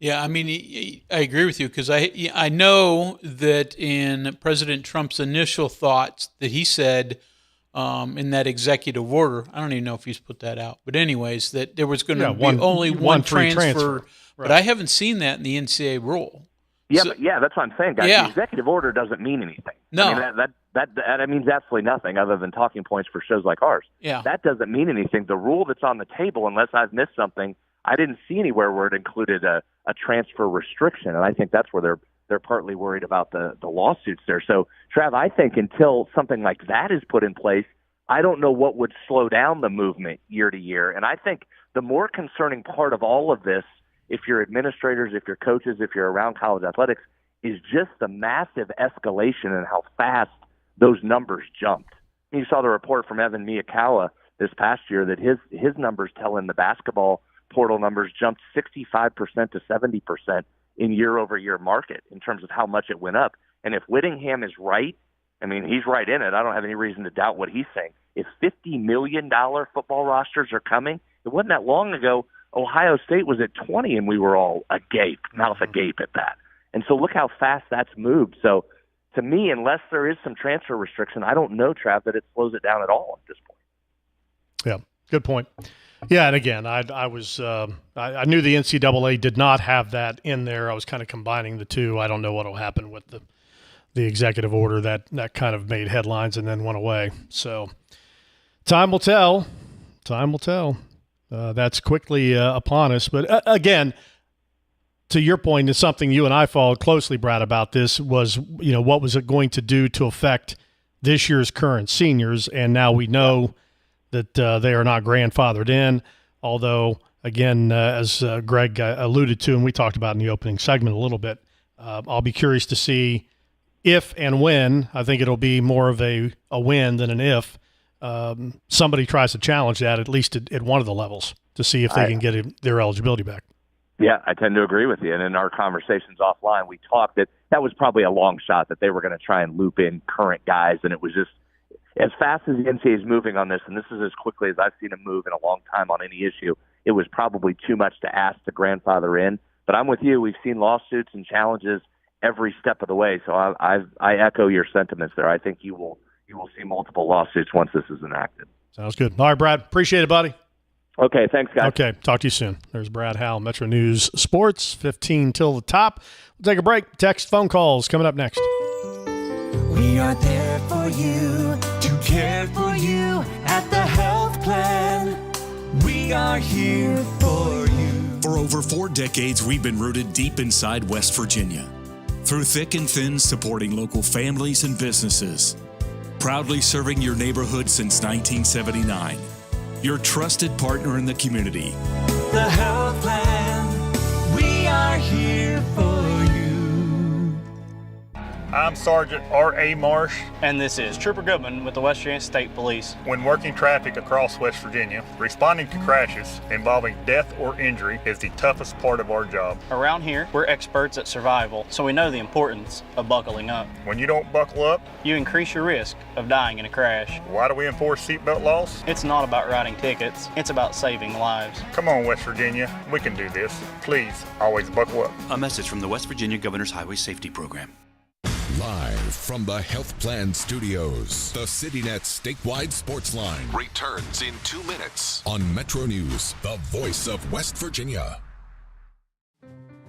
Yeah, I mean, I agree with you because I know that in President Trump's initial thoughts that he said in that executive order, I don't even know if he's put that out, but anyways, that there was going to be only one transfer. Right. But I haven't seen that in the NCAA rule. Yeah, that's what I'm saying, guys. Yeah. The executive order doesn't mean anything. No. I mean, that means absolutely nothing other than talking points for shows like ours. Yeah. That doesn't mean anything. The rule that's on the table, unless I've missed something, I didn't see anywhere where it included a transfer restriction, and I think that's where they're partly worried about the lawsuits there. So, Trav, I think until something like that is put in place, I don't know what would slow down the movement year to year. And I think the more concerning part of all of this, if you're administrators, if you're coaches, if you're around college athletics, is just the massive escalation and how fast those numbers jumped. You saw the report from Evan Miyakawa this past year that his numbers telling the basketball portal numbers jumped 65% to 70% in year-over-year market in terms of how much it went up. And if Whittingham is right, I mean, he's right in it. I don't have any reason to doubt what he's saying. If $50 million football rosters are coming, it wasn't that long ago, Ohio State was at 20 and we were all mouth agape at that. And so look how fast that's moved. So to me, unless there is some transfer restriction, I don't know, Trav, that it slows it down at all at this point. Yeah, good point. Yeah, and again, I knew the NCAA did not have that in there. I was kind of combining the two. I don't know what will happen with the executive order that kind of made headlines and then went away. So time will tell. Time will tell. That's quickly upon us. But again, to your point, it's something you and I followed closely, Brad, about this was, what was it going to do to affect this year's current seniors? And now we know that they are not grandfathered in, although, again, as Greg alluded to and we talked about in the opening segment a little bit, I'll be curious to see if and when. I think it'll be more of a when than an if. Somebody tries to challenge that, at least at one of the levels, to see if they can get their eligibility back. Yeah, I tend to agree with you. And in our conversations offline, we talked that was probably a long shot that they were going to try and loop in current guys. And it was just as fast as the NCAA is moving on this, and this is as quickly as I've seen them move in a long time on any issue, it was probably too much to ask to grandfather in. But I'm with you. We've seen lawsuits and challenges every step of the way. So I echo your sentiments there. I think you will see multiple lawsuits once this is enacted. Sounds good. All right, Brad. Appreciate it, buddy. Okay, thanks, guys. Okay, talk to you soon. There's Brad Howell, Metro News Sports, 15 till the top. We'll take a break. Text, phone calls coming up next. We are there for you, to care for you at the health plan. We are here for you. For over 4 decades, we've been rooted deep inside West Virginia. Through thick and thin, supporting local families and businesses. Proudly serving your neighborhood since 1979. Your trusted partner in the community. The health plan, we are here for you. I'm Sergeant R.A. Marsh. And this is Trooper Goodman with the West Virginia State Police. When working traffic across West Virginia, responding to crashes involving death or injury is the toughest part of our job. Around here, we're experts at survival, so we know the importance of buckling up. When you don't buckle up, you increase your risk of dying in a crash. Why do we enforce seatbelt laws? It's not about writing tickets, it's about saving lives. Come on, West Virginia, we can do this. Please, always buckle up. A message from the West Virginia Governor's Highway Safety Program. Live from the Health Plan Studios, the CityNet statewide Sportsline returns in 2 minutes on MetroNews, the voice of West Virginia.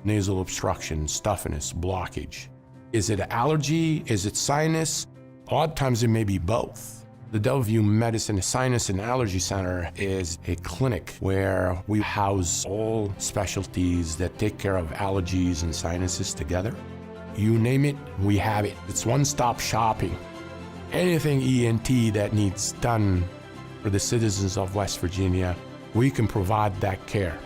Nasal obstruction, stuffiness, blockage. Is it allergy? Is it sinus? A lot of times it may be both. The Delview Medicine Sinus and Allergy Center is a clinic where we house all specialties that take care of allergies and sinuses together. You name it, we have it. It's one-stop shopping. Anything ENT that needs done for the citizens of West Virginia, we can provide that care.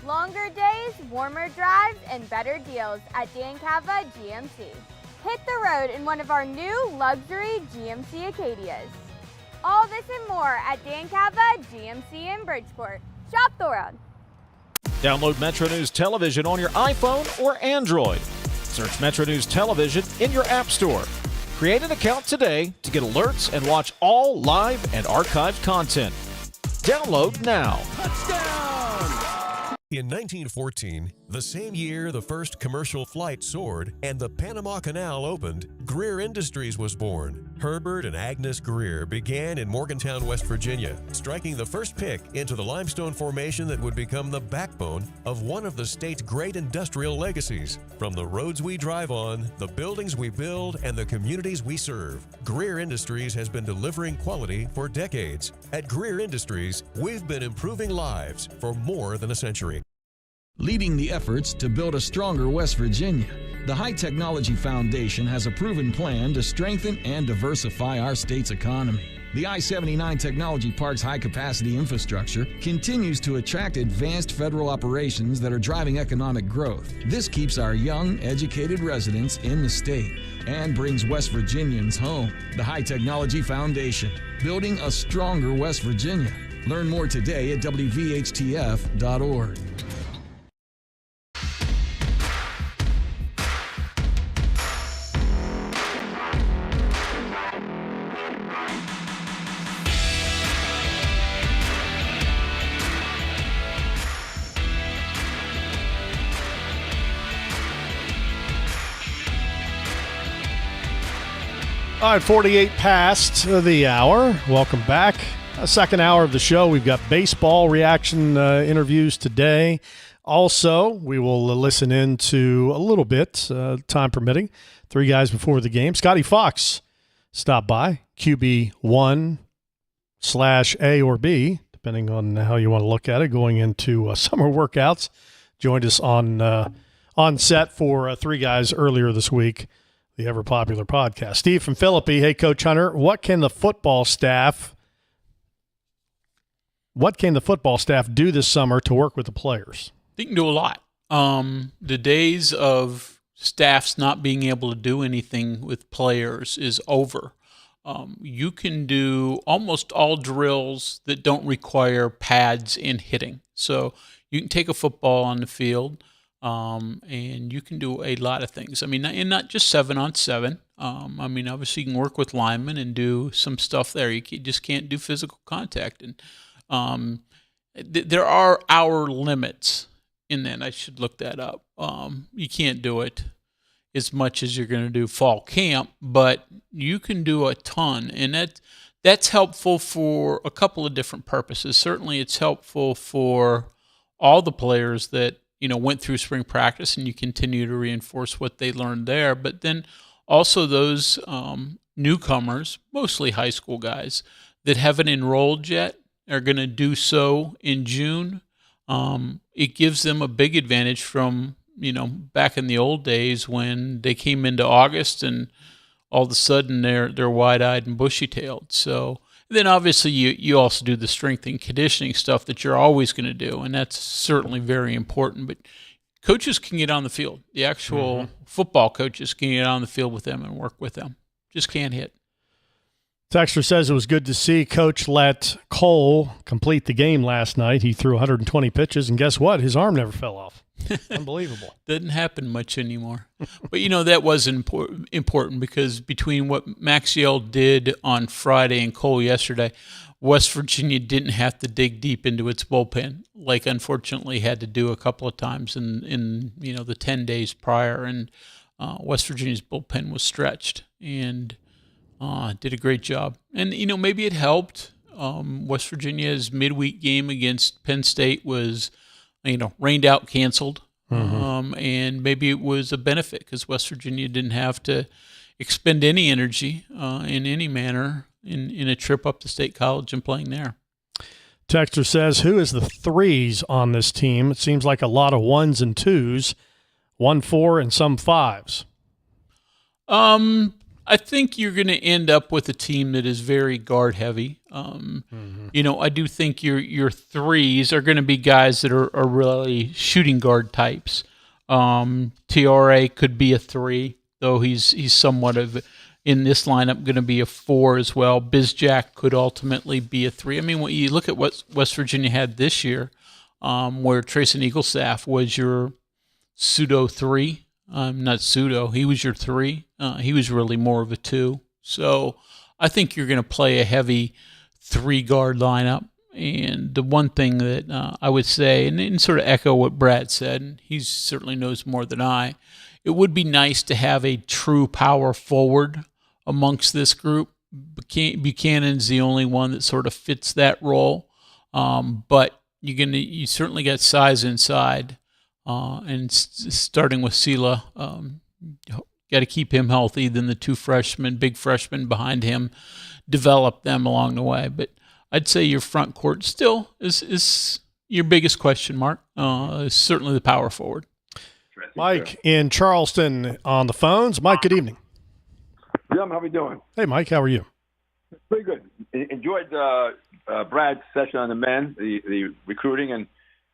Longer days, warmer drives, and better deals at Dan Cava GMC. Hit the road in one of our new luxury GMC Acadias. All this and more at Dan Cava GMC in Bridgeport. Shop the road. Download Metro News Television on your iPhone or Android. Search Metro News Television in your app store. Create an account today to get alerts and watch all live and archived content. Download now. In 1914, the same year the first commercial flight soared and the Panama Canal opened, Greer Industries was born. Herbert and Agnes Greer began in Morgantown, West Virginia, striking the first pick into the limestone formation that would become the backbone of one of the state's great industrial legacies. From the roads we drive on, the buildings we build, and the communities we serve, Greer Industries has been delivering quality for decades. At Greer Industries, we've been improving lives for more than a century. Leading the efforts to build a stronger West Virginia, the High Technology Foundation has a proven plan to strengthen and diversify our state's economy. The I-79 Technology Park's high-capacity infrastructure continues to attract advanced federal operations that are driving economic growth. This keeps our young, educated residents in the state and brings West Virginians home. The High Technology Foundation, building a stronger West Virginia. Learn more today at WVHTF.org. All right, 48 past the hour. Welcome back. Second hour of the show. We've got baseball reaction interviews today. Also, we will listen into a little bit, time permitting, 3 guys before the game. Scotty Fox stopped by, QB1/A or B, depending on how you want to look at it, going into summer workouts. Joined us on set for 3 guys earlier this week. the ever-popular podcast. Steve from Philippi. Hey, Coach Hunter, what can the football staff do this summer to work with the players? They can do a lot. The days of staffs not being able to do anything with players is over. You can do almost all drills that don't require pads and hitting. So you can take a football on the field, and you can do a lot of things. I mean, and not just 7-on-7. I mean, obviously you can work with linemen and do some stuff there. You just can't do physical contact. And there are hour limits in that. I should look that up. You can't do it as much as you're going to do fall camp, but you can do a ton. And that's helpful for a couple of different purposes. Certainly it's helpful for all the players that went through spring practice, and you continue to reinforce what they learned there. But then also those newcomers, mostly high school guys, that haven't enrolled yet are going to do so in June. It gives them a big advantage from, back in the old days when they came into August and all of a sudden they're wide-eyed and bushy-tailed. So then obviously you also do the strength and conditioning stuff that you're always going to do, and that's certainly very important. But coaches can get on the field. The actual football coaches can get on the field with them and work with them. Just can't hit. Texter says it was good to see Coach let Cole complete the game last night. He threw 120 pitches, and guess what? His arm never fell off. Unbelievable. Doesn't happen much anymore. But, that was important because between what Maxiell did on Friday and Cole yesterday, West Virginia didn't have to dig deep into its bullpen, like unfortunately had to do a couple of times in the 10 days prior. And West Virginia's bullpen was stretched and did a great job. And, maybe it helped. West Virginia's midweek game against Penn State was rained out, canceled. And maybe it was a benefit because West Virginia didn't have to expend any energy in any manner in a trip up to State College and playing there. Texter says, who is the threes on this team? It seems like a lot of 1s and 2s, 1, 4, and some 5s. I think you're going to end up with a team that is very guard heavy. I do think your threes are going to be guys that are really shooting guard types. TRA could be a 3, though he's somewhat of, in this lineup, going to be a 4 as well. Bizjack could ultimately be a 3. I mean, when you look at what West Virginia had this year, where Trayson Eaglestaff was your pseudo 3. Not pseudo. He was your 3. He was really more of a 2. So I think you're going to play a heavy 3-guard lineup. And the one thing that I would say, and sort of echo what Brad said, and he certainly knows more than I, it would be nice to have a true power forward amongst this group. Buchanan's the only one that sort of fits that role. But you certainly got size inside. And starting with Sela, got to keep him healthy. Then the 2 big freshmen behind him, develop them along the way. But I'd say your front court still is your biggest question mark. Is certainly the power forward. Mike in Charleston on the phones. Mike, good evening. Jim, how we doing? Hey, Mike, how are you? Pretty good. Enjoyed Brad's session on the men, the recruiting, and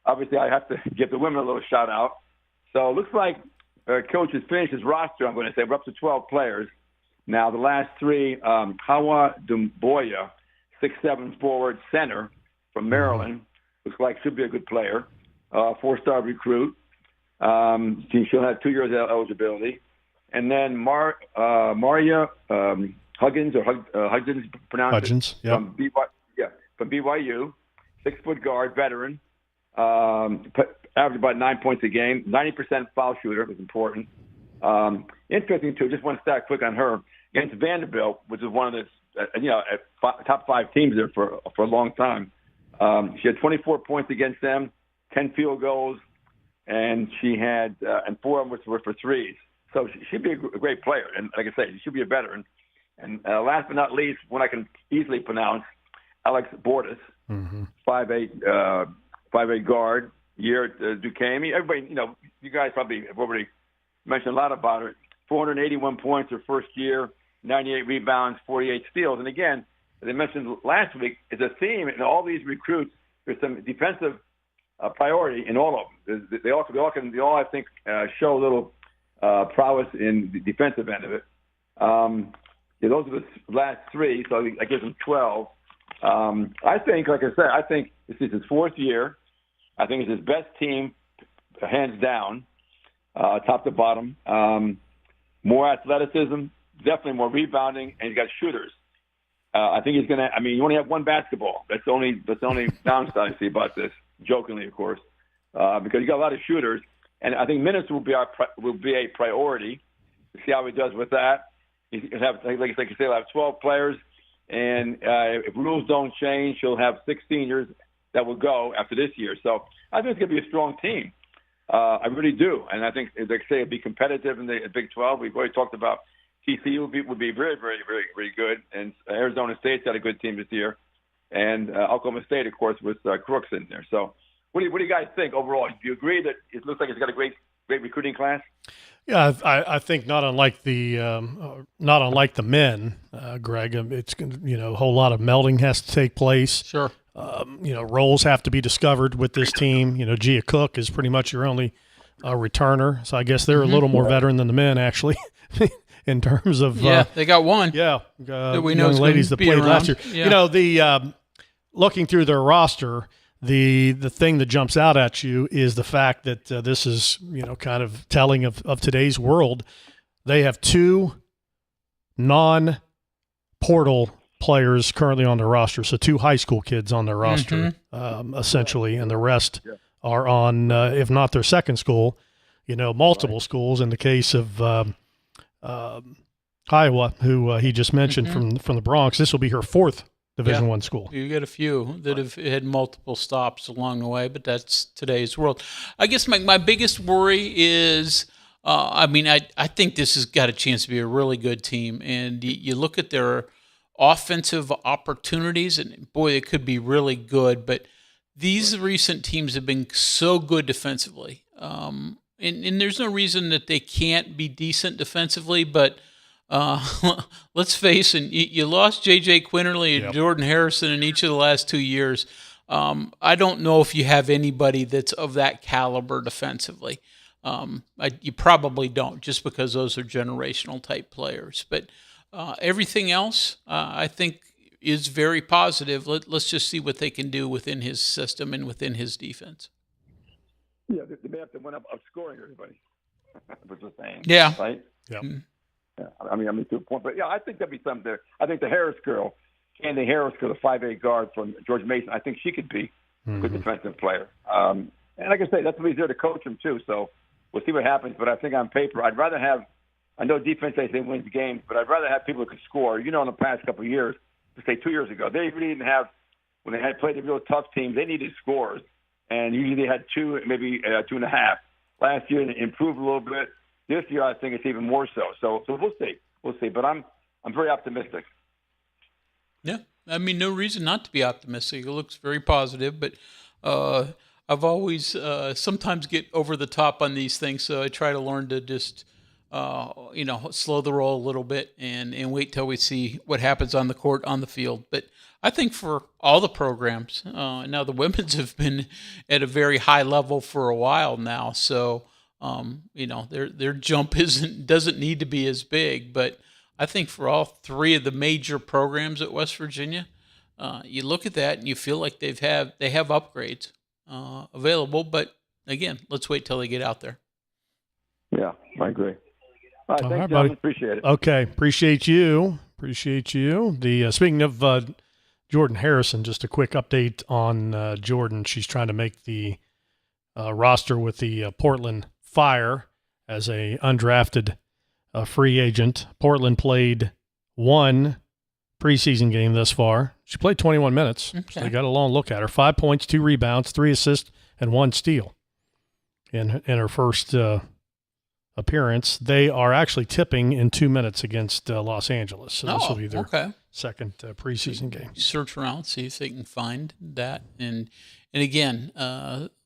obviously I have to give the women a little shout out. So it looks like Coach has finished his roster, I'm going to say. We're up to 12 players. Now, the last 3, Hawa Dumboya, 6'7" forward center from Maryland. Looks like should be a good player. 4-star recruit. She'll have 2 years of eligibility. And then Maria Huggins, or Huggins pronounced Hudgens, it, from BYU, 6-foot guard, veteran. Averaged about 9 points a game, 90% foul shooter was important. Interesting too, just one stat quick on her against Vanderbilt, which is one of the top 5 teams there for a long time. She had 24 points against them, 10 field goals, and she had and 4 of them were for threes. So she'd be a great player, and like I say, she should be a veteran. And last but not least, one I can easily pronounce, Alex Bordas, 5'8" guard, year at Duquesne. Everybody, you guys probably have already mentioned a lot about her. 481 points her first year, 98 rebounds, 48 steals. And again, as I mentioned last week, it's a theme in all these recruits. There's some defensive priority in all of them. They all, I think, show a little prowess in the defensive end of it. Those are the last three, so I give them 12. I think, like I said, I think this is his fourth year. I think it's his best team, hands down, top to bottom. More athleticism, definitely more rebounding, and he's got shooters. I think he's going to. I mean, you only have one basketball. That's the only downside I see about this. Jokingly, of course, because you got a lot of shooters, and I think minutes will be a priority. To see how he does with that. He'll have, like I say, he'll have 12 players, and if rules don't change, he'll have 6 seniors that will go after this year. So I think it's going to be a strong team. I really do, and I think, like I say, it'll be competitive in the Big 12. We've already talked about TCU would be very, very, very, very good, and Arizona State's got a good team this year, and Oklahoma State, of course, with Crooks in there. So, what do you guys think overall? Do you agree that it looks like it's got a great recruiting class? Yeah, I think not unlike the men, Greg. It's a whole lot of melding has to take place. Sure. Roles have to be discovered with this team. Gia Cook is pretty much your only returner, so I guess they're a little more veteran than the men actually. In terms of they got one. Yeah, that we know young ladies that played last year. Yeah. Looking through their roster, the thing that jumps out at you is the fact that this is kind of telling of today's world. They have 2 non-portal players currently on their roster, so 2 high school kids on their roster, essentially, and the rest are on, if not their second school, multiple schools. In the case of Iowa, who he just mentioned from the Bronx, this will be her 4th Division I school. You get a few that have had multiple stops along the way, but that's today's world. I guess my biggest worry is, I think this has got a chance to be a really good team, and you look at their offensive opportunities, and boy, it could be really good, but these recent teams have been so good defensively. And there's no reason that they can't be decent defensively, but let's face it, you lost J.J. Quinterly and Jordan Harrison in each of the last 2 years. I don't know if you have anybody that's of that caliber defensively. You probably don't, just because those are generational type players. But everything else, I think, is very positive. Let's just see what they can do within his system and within his defense. Yeah, they may have to win up scoring everybody. Which is saying. Yeah. Right? Yeah. Yeah. I mean, to a point. But, yeah, I think there'd be something there. I think the Harris girl, Candy Harris girl, the 5'8" guard from George Mason, I think she could be a good defensive player. And like I say, that's what he's there to coach him, too. So we'll see what happens. But I think on paper, I'd rather have – I know defense, they say, wins games, but I'd rather have people who can score. In the past couple of years, say 2 years ago, they really didn't have – when they had played the real tough teams, they needed scores. And usually they had 2, maybe 2.5. Last year, they improved a little bit. This year, I think it's even more so. So we'll see. We'll see. But I'm very optimistic. Yeah. I mean, no reason not to be optimistic. It looks very positive. But I've always sometimes get over the top on these things. So I try to learn to just, slow the roll a little bit and wait till we see what happens on the court, on the field. But I think for all the programs, now the women's have been at a very high level for a while now. So, their jump doesn't need to be as big. But I think for all 3 of the major programs at West Virginia, you look at that and you feel like they have upgrades available. But again, let's wait till they get out there. Yeah, I agree. All right, thanks, buddy. Appreciate it. Okay, appreciate you. The speaking of Jordan Harrison, just a quick update on Jordan. She's trying to make the roster with the Portland Fire as a undrafted free agent. Portland played 1 preseason game thus far. She played 21 minutes, so they got a long look at her. 5 points, 2 rebounds, 3 assists, and 1 steal in her first appearance. They are actually tipping in 2 minutes against Los Angeles, so this will be their second preseason game. Search around, see if they can find that, and again,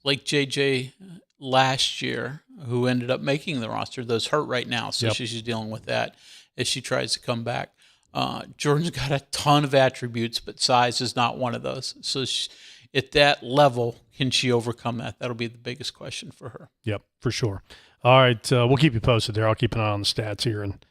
like JJ, last year who ended up making the roster. Those hurt right now, so Yep. she's dealing with that as she tries to come back. Jordan's got a ton of attributes, but size is not one of those. So at that level, can she overcome that? That'll be the biggest question for her. Yep, for sure. All right, we'll keep you posted there. I'll keep an eye on the stats here and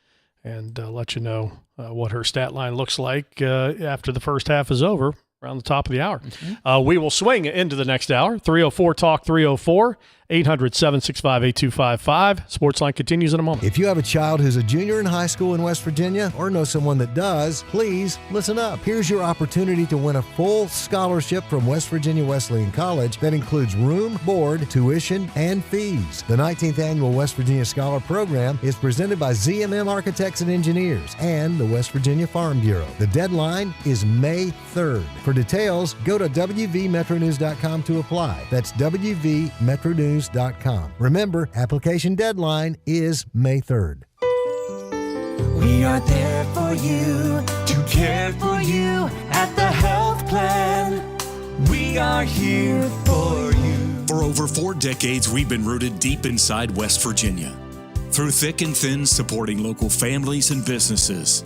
let you know what her stat line looks like after the first half is over, around the top of the hour. Mm-hmm. We will swing into the next hour. 304 Talk 304 800-765-8255. Sportsline continues in a moment. If you have a child who's a junior in high school in West Virginia or know someone that does, please listen up. Here's your opportunity to win a full scholarship from West Virginia Wesleyan College that includes room, board, tuition, and fees. The 19th Annual West Virginia Scholar Program is presented by ZMM Architects and Engineers and the West Virginia Farm Bureau. The deadline is May 3rd. For details, go to wvmetronews.com to apply. That's wvmetronews.com. Remember, application deadline is May 3rd. We are there for you, to care for you at the health plan. We are here for you. For over 4 decades, we've been rooted deep inside West Virginia. Through thick and thin, supporting local families and businesses.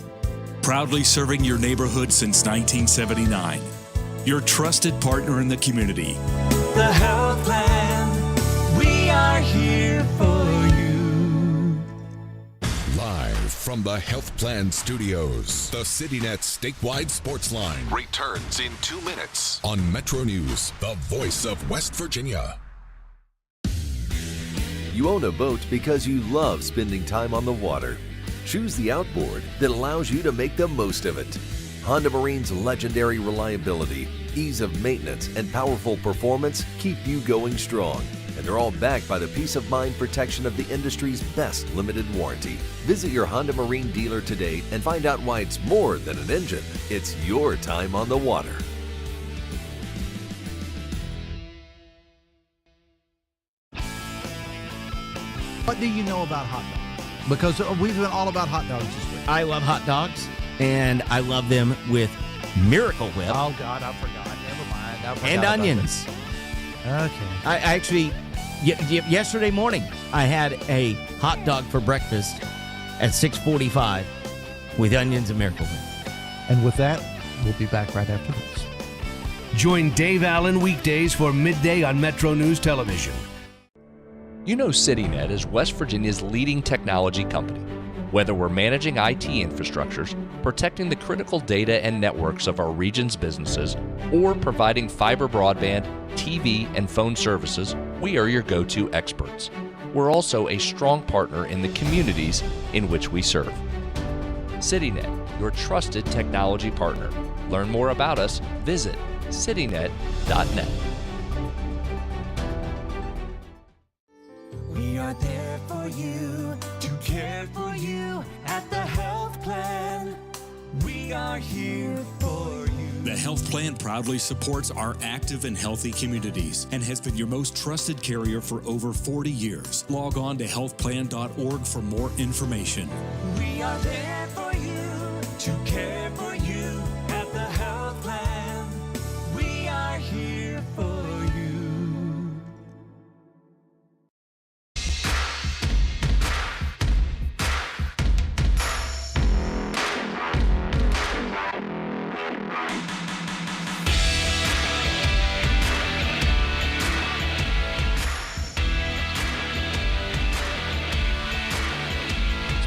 Proudly serving your neighborhood since 1979. Your trusted partner in the community. The health plan. We are here for you. Live from the Health Plan Studios, the CityNet statewide sports line returns in 2 minutes on MetroNews, the voice of West Virginia. You own a boat because you love spending time on the water. Choose the outboard that allows you to make the most of it. Honda Marine's legendary reliability, ease of maintenance, and powerful performance keep you going strong. And they're all backed by the peace of mind protection of the industry's best limited warranty. Visit your Honda Marine dealer today and find out why it's more than an engine. It's your time on the water. What do you know about hot dogs? Because we've been all about hot dogs this week. I love hot dogs, and I love them with Miracle Whip. Oh, God, I forgot. Never mind. I forgot And about onions. this. Okay. I actually, yesterday morning, I had a hot dog for breakfast at 6:45 with onions and Miracle Whip. And with that, we'll be back right after this. Join Dave Allen weekdays for midday on Metro News Television. You know CityNet is West Virginia's leading technology company. Whether we're managing IT infrastructures, protecting the critical data and networks of our region's businesses, or providing fiber broadband, TV, and phone services, we are your go-to experts. We're also a strong partner in the communities in which we serve. CityNet, your trusted technology partner. Learn more about us, visit citynet.net. We are there for you, to care for you at the health plan. We are here for you. The Health Plan proudly supports our active and healthy communities and has been your most trusted carrier for over 40 years. Log on to healthplan.org for more information. We are there for you, to care for you at the health plan. We are here for you.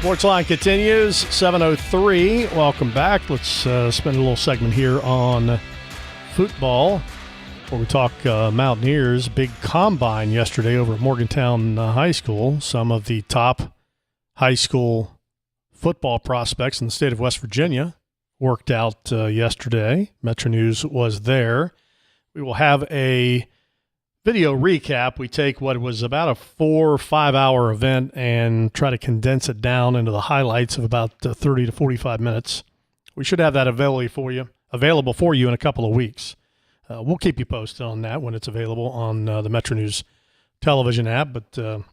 Sportsline continues, 7:03. Welcome back. Let's spend a little segment here on football before we talk Mountaineers. Big combine yesterday over at Morgantown High School. Some of the top high school football prospects in the state of West Virginia worked out yesterday. MetroNews was there. We will have a video recap. We take what was about a 4 or 5 hour event and try to condense it down into the highlights of about 30 to 45 minutes. We should have that available for you in a couple of weeks. We'll keep you posted on that when it's available on the MetroNews television app. But a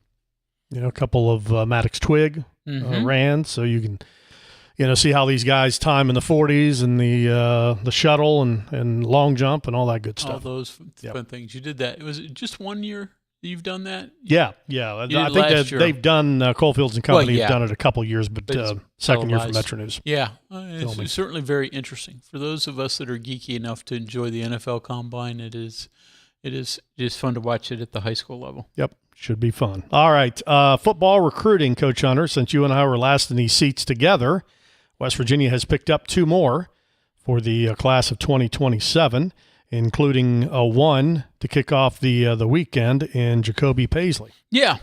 couple of Maddox Twig ran, so you can see how these guys time in the 40s and the shuttle and long jump and all that good stuff. All those fun things. You did that. Was it just 1 year You've done that? Yeah. I think that they've done Coalfields and Company have done it a couple years, but second year for MetroNews. Yeah, it's certainly very interesting for those of us that are geeky enough to enjoy the NFL Combine. It is fun to watch it at the high school level. Yep, should be fun. All right, football recruiting, Coach Hunter. Since you and I were last in these seats together, West Virginia has picked up 2 more for the class of 2027. Including one to kick off the weekend in Jacoby Paisley. Yeah,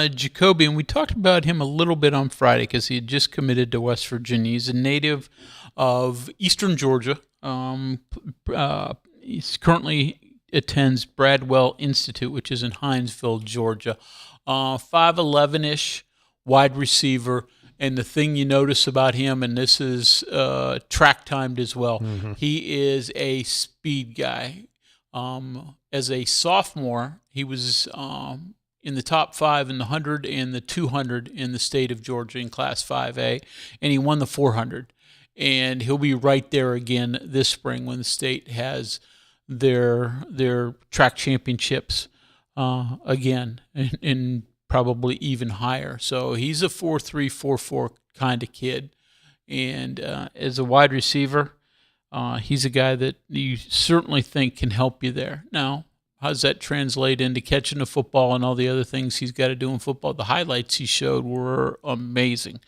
Jacoby, and we talked about him a little bit on Friday because he had just committed to West Virginia. He's a native of Eastern Georgia. He currently attends Bradwell Institute, which is in Hinesville, Georgia. 5'11"-ish, wide receiver. And the thing you notice about him, and this is track timed as well, he is a speed guy. As a sophomore, he was in the top 5 in the 100 and the 200 in the state of Georgia in Class 5A, and he won the 400. And he'll be right there again this spring when the state has their track championships again in probably even higher. So he's a 4.3, 4.4 kind of kid. And as a wide receiver, he's a guy that you certainly think can help you there. Now, how does that translate into catching the football and all the other things he's got to do in football? The highlights he showed were amazing.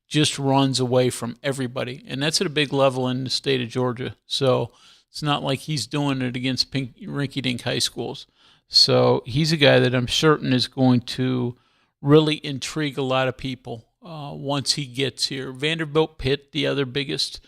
Just runs away from everybody. And that's at a big level in the state of Georgia. So it's not like he's doing it against rinky-dink high schools. So he's a guy that I'm certain is going to really intrigue a lot of people once he gets here. Vanderbilt, Pitt, the other biggest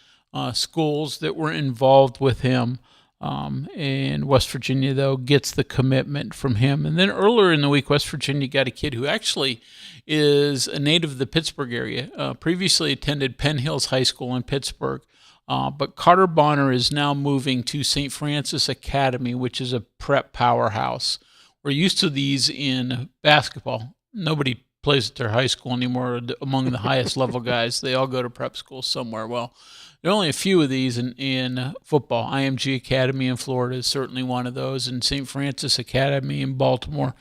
schools that were involved with him. And West Virginia, though, gets the commitment from him. And then earlier in the week, West Virginia got a kid who actually is a native of the Pittsburgh area, previously attended Penn Hills High School in Pittsburgh. But Carter Bonner is now moving to St. Francis Academy, which is a prep powerhouse. We're used to these in basketball. Nobody plays at their high school anymore among the highest level guys. They all go to prep school somewhere. Well, there are only a few of these in football. IMG Academy in Florida is certainly one of those, and St. Francis Academy in Baltimore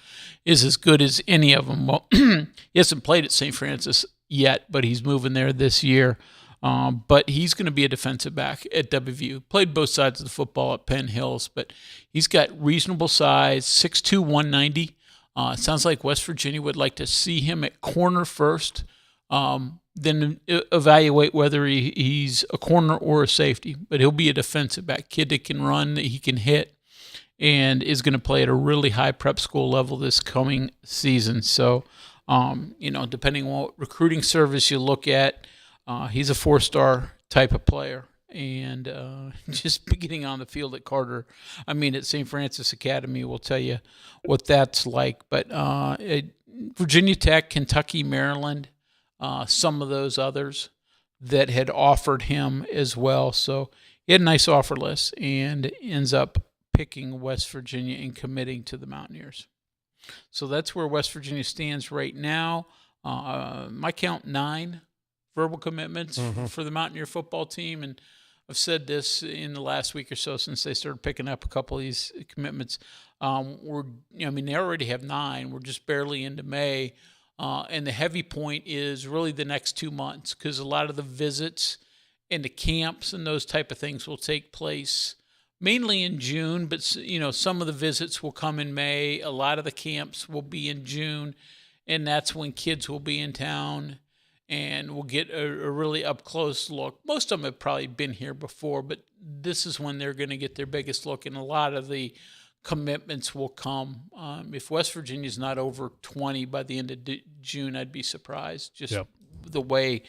is as good as any of them. Well, he hasn't played at St. Francis yet, but he's moving there this year. But he's going to be a defensive back at WVU. Played both sides of the football at Penn Hills, but he's got reasonable size, 6'2", 190. It sounds like West Virginia would like to see him at corner first, then evaluate whether he's a corner or a safety. But he'll be a defensive back, kid that can run, that he can hit, and is going to play at a really high prep school level this coming season. So, depending on what recruiting service you look at, he's a 4-star type of player, and just getting on the field at at St. Francis Academy will tell you what that's like. But Virginia Tech, Kentucky, Maryland, some of those others that had offered him as well. So he had a nice offer list and ends up picking West Virginia and committing to the Mountaineers. So that's where West Virginia stands right now. My count 9 verbal commitments for the Mountaineer football team. And I've said this in the last week or so since they started picking up a couple of these commitments. They already have 9. We're just barely into May. And the heavy point is really the next 2 months, because a lot of the visits and the camps and those type of things will take place mainly in June. But, some of the visits will come in May. A lot of the camps will be in June. And that's when kids will be in town. And we'll get a really up-close look. Most of them have probably been here before, but this is when they're going to get their biggest look, and a lot of the commitments will come. If West Virginia's not over 20 by the end of June, I'd be surprised, just the way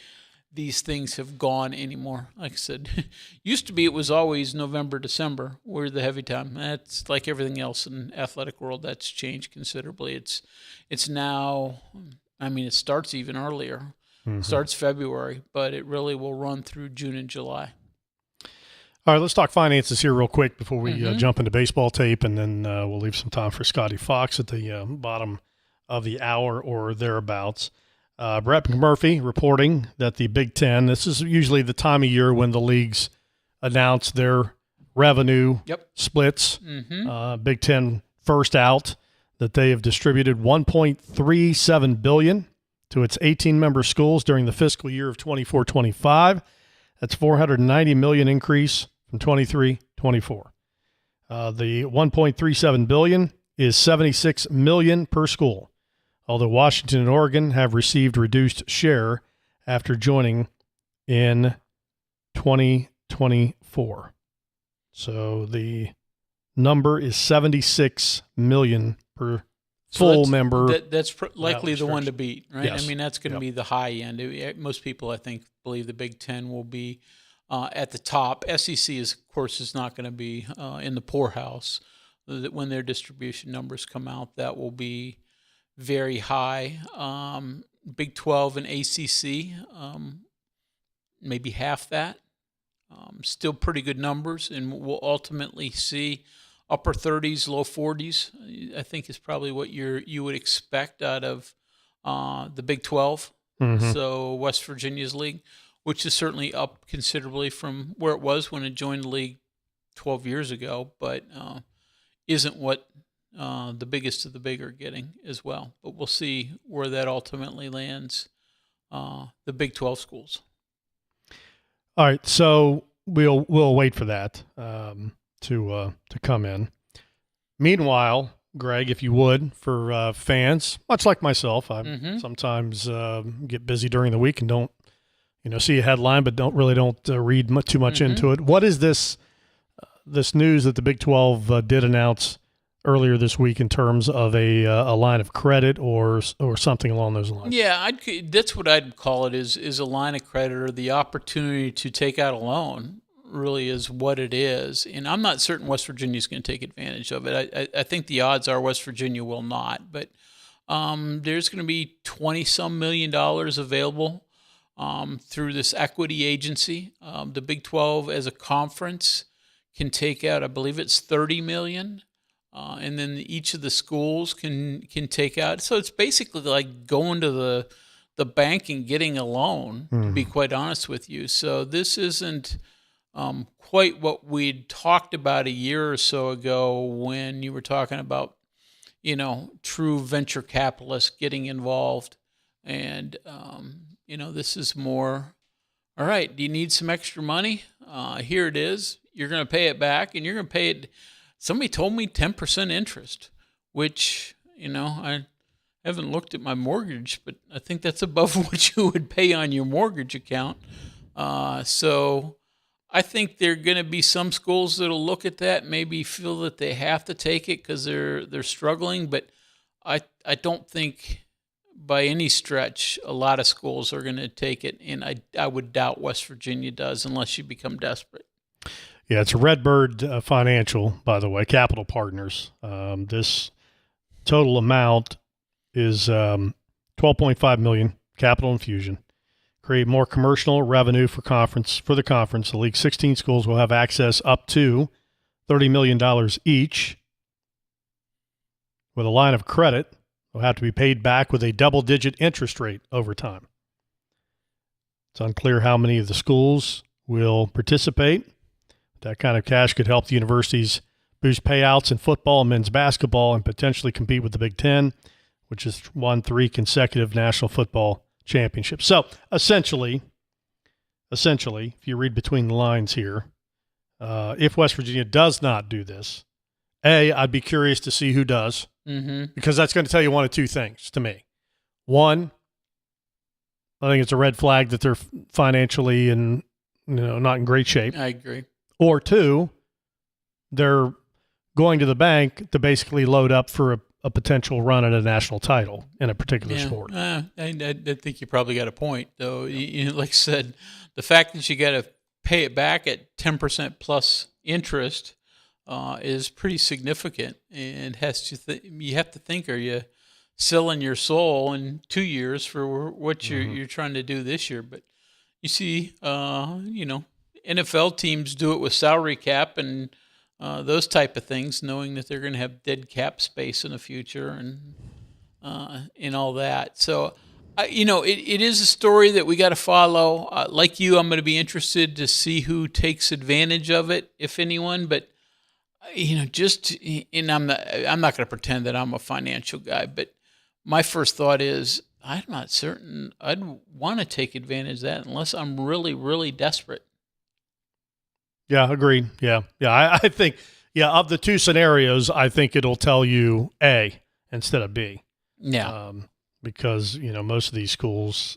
these things have gone anymore. Like I said, used to be it was always November, December were the heavy time. That's like everything else in the athletic world. That's changed considerably. It's now, it starts even earlier. Starts February, but it really will run through June and July. All right, let's talk finances here real quick before we jump into baseball tape, and then we'll leave some time for Scotty Fox at the bottom of the hour or thereabouts. Brett McMurphy reporting that the Big Ten, this is usually the time of year when the leagues announce their revenue splits. Big Ten first out. that they have distributed $1.37 billion to its 18-member schools during the fiscal year of 24-25. That's $490 million increase from 23-24. The $1.37 billion is $76 million per school, although Washington and Oregon have received reduced share after joining in 2024. So the number is $76 million per full member. That's likely the one to beat, right? Yes. I mean, that's going to be the high end. Most people, I think, believe the Big Ten will be at the top. SEC, of course, is not going to be in the poorhouse. When their distribution numbers come out, that will be very high. Big 12 and ACC, maybe half that. Still pretty good numbers, and we'll ultimately see upper 30s, low 40s. I think is probably what you would expect out of the Big 12. Mm-hmm. So West Virginia's league, which is certainly up considerably from where it was when it joined the league 12 years ago, but isn't what the biggest of the big are getting as well. But we'll see where that ultimately lands, the Big 12 schools. All right, so we'll wait for that to come in. Meanwhile, Greg, if you would, for fans, much like myself, I sometimes get busy during the week and don't, see a headline, but don't read too much into it. What is this news that the Big 12 did announce earlier this week in terms of a line of credit or something along those lines? Yeah, that's what I'd call it, is a line of credit, or the opportunity to take out a loan, really is what it is. And I'm not certain West Virginia is going to take advantage of it. I think the odds are West Virginia will not. But there's going to be $20-some million available through this equity agency. The Big 12 as a conference can take out, I believe it's $30 million. And then each of the schools can take out. So it's basically like going to the bank and getting a loan, to be quite honest with you. So this isn't quite what we'd talked about a year or so ago when you were talking about, true venture capitalists getting involved. And, this is more, all right, do you need some extra money? Here it is. You're going to pay it back, and you're going to pay it. Somebody told me 10% interest, which, I haven't looked at my mortgage, but I think that's above what you would pay on your mortgage account. So I think there are going to be some schools that'll look at that, maybe feel that they have to take it because they're struggling. But I don't think by any stretch a lot of schools are going to take it, and I would doubt West Virginia does unless you become desperate. Yeah, it's a Redbird Financial, by the way, Capital Partners. This total amount is $12.5 million capital infusion. Create more commercial revenue for the conference. The league's 16 schools will have access up to $30 million each. With a line of credit, will have to be paid back with a double-digit interest rate over time. It's unclear how many of the schools will participate. That kind of cash could help the universities boost payouts in football and men's basketball and potentially compete with the Big Ten, which has won 3 consecutive national football championships. So essentially, if you read between the lines here, if West Virginia does not do this, I'd be curious to see who does, because that's going to tell you one of two things to me. One, I think it's a red flag that they're financially and not in great shape. I agree. Or two, they're going to the bank to basically load up for a potential run at a national title in a particular sport. I think you probably got a point, though. Like I said, the fact that you got to pay it back at 10% plus interest is pretty significant, and you have to think: are you selling your soul in 2 years for what you're trying to do this year? But you see, NFL teams do it with salary cap and those type of things, knowing that they're going to have dead cap space in the future and all that. So, it is a story that we got to follow. Like you, I'm going to be interested to see who takes advantage of it, if anyone. But And I'm not going to pretend that I'm a financial guy, but my first thought is I'm not certain I'd want to take advantage of that unless I'm really, really desperate. Yeah, agreed. Yeah. I think, of the two scenarios, I think it'll tell you A instead of B. Yeah. Because, most of these schools,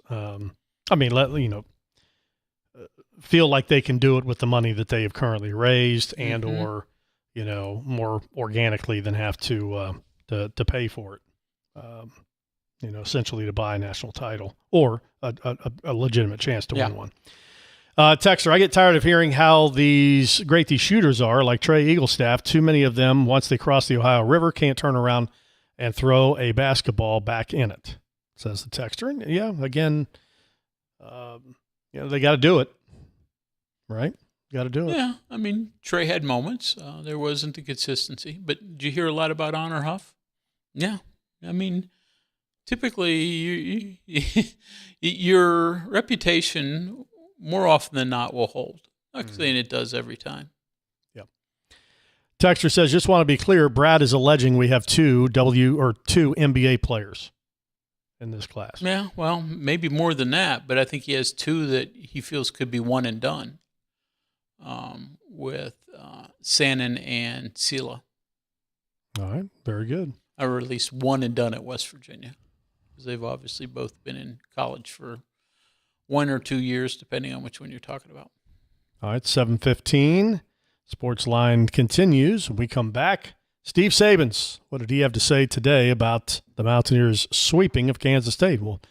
feel like they can do it with the money that they have currently raised and or, more organically than have to pay for it, essentially to buy a national title or a legitimate chance to win one. Texter, I get tired of hearing how great these shooters are, like Trey Eaglestaff. Too many of them, once they cross the Ohio River, can't turn around and throw a basketball back in it, says the texter. And again, they got to do it, right? Got to do it. Yeah, Trey had moments. There wasn't the consistency. But did you hear a lot about Honor Huff? Yeah. Typically, your reputation more often than not will hold. Not saying it does every time. Yep. Texter says, just want to be clear, Brad is alleging we have two NBA players in this class. Yeah, well, maybe more than that, but I think he has two that he feels could be one and done. With Sannon and Sela. All right, very good. Or at least one and done at West Virginia, because they've obviously both been in college for 1 or 2 years, depending on which one you're talking about. All right, 7:15. Sportsline continues. When we come back, Steve Sabins, what did he have to say today about the Mountaineers' sweeping of Kansas State? We'll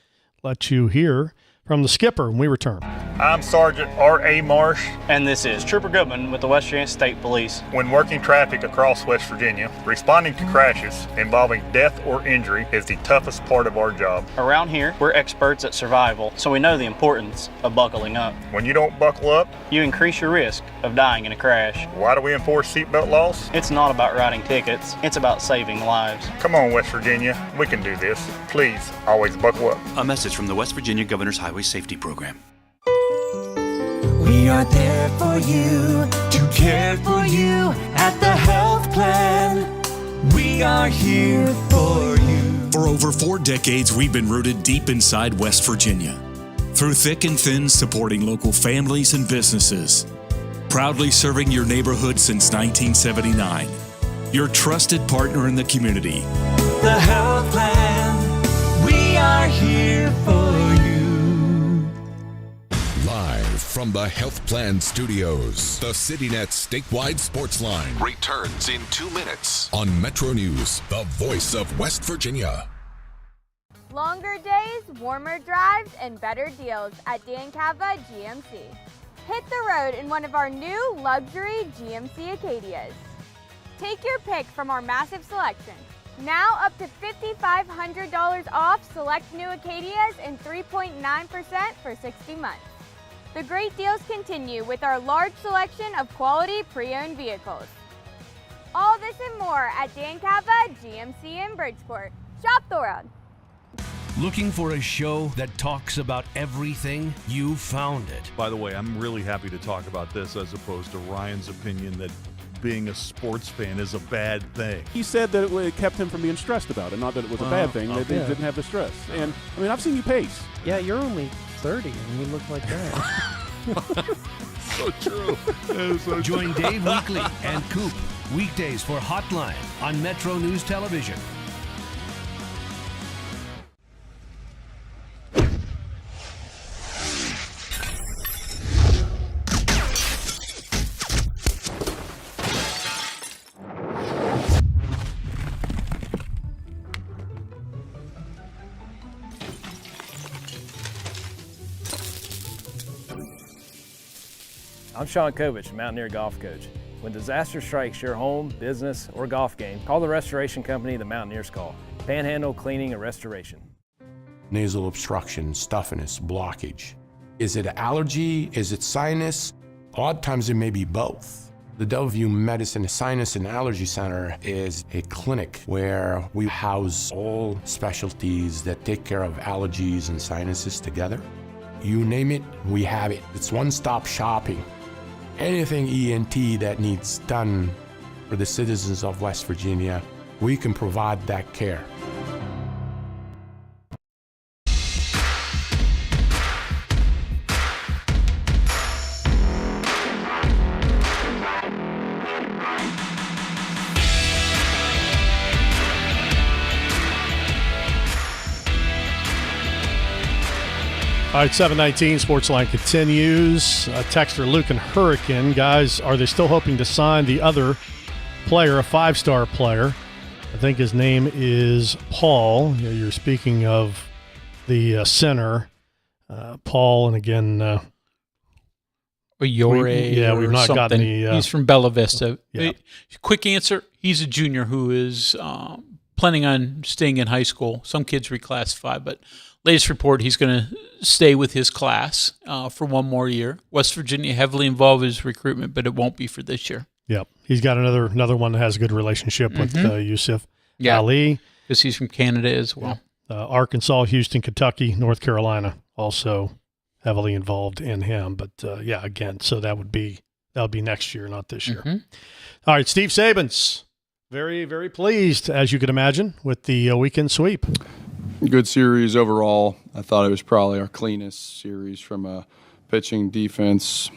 let you hear from the skipper when we return. I'm Sergeant R.A. Marsh. And this is Trooper Goodman with the West Virginia State Police. When working traffic across West Virginia, responding to crashes involving death or injury is the toughest part of our job. Around here, we're experts at survival, so we know the importance of buckling up. When you don't buckle up, you increase your risk of dying in a crash. Why do we enforce seatbelt laws? It's not about writing tickets, it's about saving lives. Come on, West Virginia, we can do this. Please, always buckle up. A message from the West Virginia Governor's Highway Safety Program. We are there for you, to care for you at the health plan. We are here for you. For over 4 decades, we've been rooted deep inside West Virginia. Through thick and thin, supporting local families and businesses. Proudly serving your neighborhood since 1979. Your trusted partner in the community. The health plan. We are here for you. Live from the Health Plan Studios, the CityNet statewide sports line returns in 2 minutes on MetroNews, the voice of West Virginia. Longer days, warmer drives, and better deals at Dan Cava GMC. Hit the road in one of our new luxury GMC Acadias. Take your pick from our massive selection. Now up to $5,500 off select new Acadias and 3.9% for 60 months. The great deals continue with our large selection of quality pre-owned vehicles. All this and more at Dan Cava GMC in Bridgeport. Shop the world. Looking for a show that talks about everything? You found it. By the way, I'm really happy to talk about this as opposed to Ryan's opinion that being a sports fan is a bad thing. He said that it kept him from being stressed about it, not that it was a bad thing. They didn't have the stress. And, I've seen you pace. Yeah, you're only 30 and you look like that. So true. So Join Dave Weekly and Coop weekdays for Hotline on MetroNews Television. I'm Sean Kovich, Mountaineer Golf Coach. When disaster strikes your home, business, or golf game, call the restoration company the Mountaineers call. Panhandle Cleaning and Restoration. Nasal obstruction, stuffiness, blockage. Is it allergy? Is it sinus? A lot of times it may be both. The Delview Medicine Sinus and Allergy Center is a clinic where we house all specialties that take care of allergies and sinuses together. You name it, we have it. It's one-stop shopping. Anything ENT that needs done, for the citizens of West Virginia, we can provide that care. All right, 7:19, Sportsline continues. Texter Luke and Hurricane. Guys, are they still hoping to sign the other player, a 5-star player? I think his name is Paul. You're speaking of the center, Paul, and again, we've not gotten the... he's from Bella Vista. Yeah. Quick answer, he's a junior who is planning on staying in high school. Some kids reclassify, but latest report, he's going to stay with his class for one more year. West Virginia heavily involved in his recruitment, but it won't be for this year. Yep. He's got another one that has a good relationship with Yusuf Ali. Because he's from Canada as well. Arkansas, Houston, Kentucky, North Carolina also heavily involved in him. But, again, so that would be next year, not this year. All right, Steve Sabins, very, very pleased, as you can imagine, with the weekend sweep. Good series overall. I thought it was probably our cleanest series from a pitching, defense,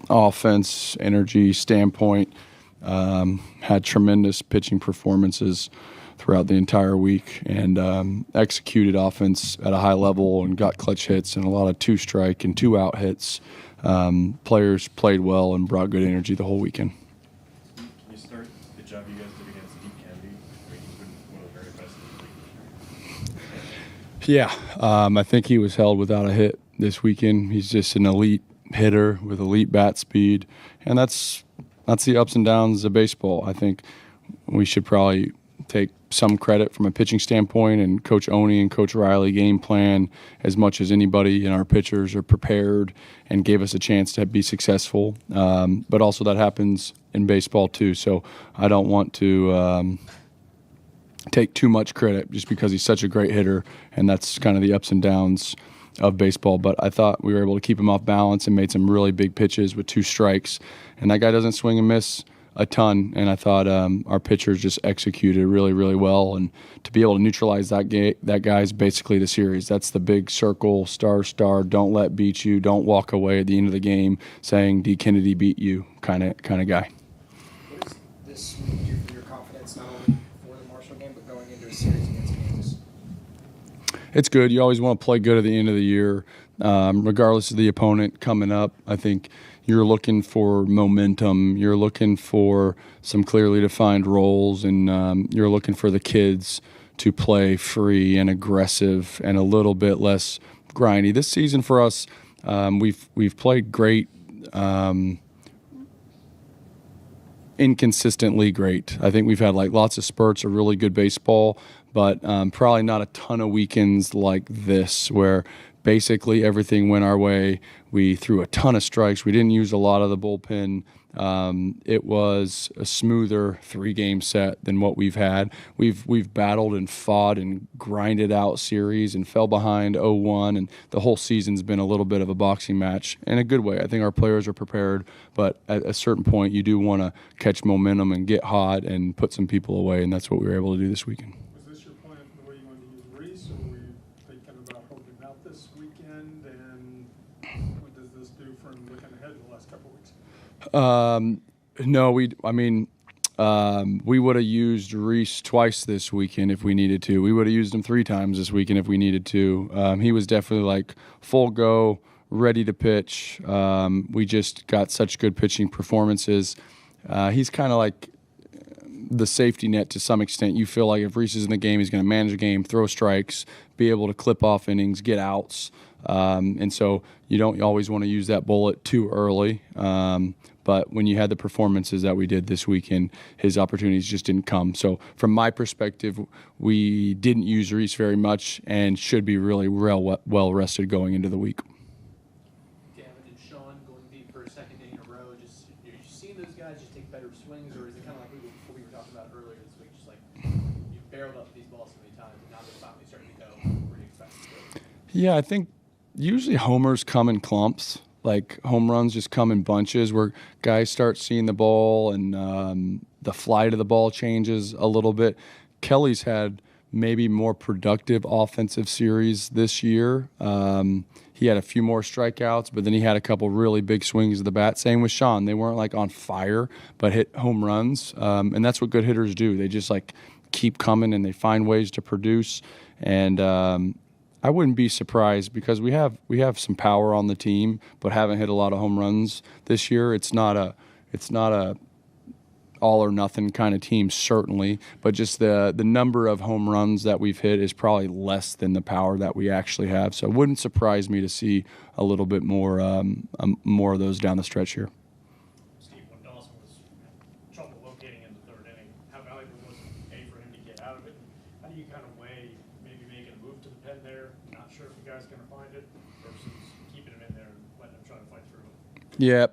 offense, energy standpoint. Had tremendous pitching performances throughout the entire week and executed offense at a high level and got clutch hits and a lot of 2-strike and 2-out hits. Players played well and brought good energy the whole weekend. Can you start the job you guys did against Deep Kennedy? I mean, he's been one of the very best in the league. Yeah, I think he was held without a hit this weekend. He's just an elite hitter with elite bat speed, and that's the ups and downs of baseball. I think we should probably take some credit from a pitching standpoint, and Coach Oney and Coach Riley game plan as much as anybody, and our pitchers are prepared and gave us a chance to be successful. But also that happens in baseball too, so I don't want to take too much credit just because he's such a great hitter, and that's kind of the ups and downs of baseball. But I thought we were able to keep him off balance and made some really big pitches with 2 strikes, and that guy doesn't swing and miss a ton, and I thought our pitchers just executed really, really well, and to be able to neutralize that guy's basically the series. That's the big circle, star, don't let beat you, don't walk away at the end of the game saying D. Kennedy beat you kind of guy. What does this do for your confidence, not only for the Marshall game, but going into a series against Kansas? It's good. You always want to play good at the end of the year, regardless of the opponent coming up. I think you're looking for momentum. You're looking for some clearly defined roles, and you're looking for the kids to play free and aggressive and a little bit less grindy. This season for us, we've played great, inconsistently great. I think we've had lots of spurts of really good baseball, but probably not a ton of weekends like this where basically everything went our way. We threw a ton of strikes. We didn't use a lot of the bullpen. It was a smoother 3-game set than what we've had. We've battled and fought and grinded out series and fell behind 0-1, and the whole season's been a little bit of a boxing match in a good way. I think our players are prepared, but at a certain point you do want to catch momentum and get hot and put some people away, and that's what we were able to do this weekend. Was this your plan for the way you wanted to use Reese, or were you thinking about holding him out this weekend, and what does this do from looking ahead the last couple of weeks? No, we would have used Reese twice this weekend if we needed to. We would have used him 3 times this weekend if we needed to. He was definitely full go, ready to pitch. We just got such good pitching performances. He's kind of like the safety net to some extent. You feel like if Reese is in the game, he's going to manage the game, throw strikes, be able to clip off innings, get outs. And so you don't always want to use that bullet too early. But when you had the performances that we did this weekend, his opportunities just didn't come. So from my perspective, we didn't use Reese very much and should be really well rested going into the week. Gavin and Sean going deep for a second day in a row. Just are you seeing those guys just take better swings, or is it kind of like what we were talking about earlier this week? Just you've barreled up these balls so many times, and now they're finally starting to go where you expect them to go. Yeah, I think usually homers come in clumps. Home runs just come in bunches where guys start seeing the ball and the flight of the ball changes a little bit. Kelly's had maybe more productive offensive series this year. He had a few more strikeouts, but then he had a couple really big swings of the bat. Same with Sean. They weren't like on fire, but hit home runs. And that's what good hitters do. They just like keep coming and they find ways to produce. And I wouldn't be surprised because we have some power on the team, but haven't hit a lot of home runs this year. It's not a all or nothing kind of team, certainly, but just the number of home runs that we've hit is probably less than the power that we actually have. So it wouldn't surprise me to see a little bit more of those down the stretch here. Steve, when Dawson was trouble locating in the third inning, how valuable was it for him to get out of it? How do you kind of weigh maybe making a move to the pen there, not sure if the guy's going to find it, versus keeping him in there and letting him try to fight through it? Yeah.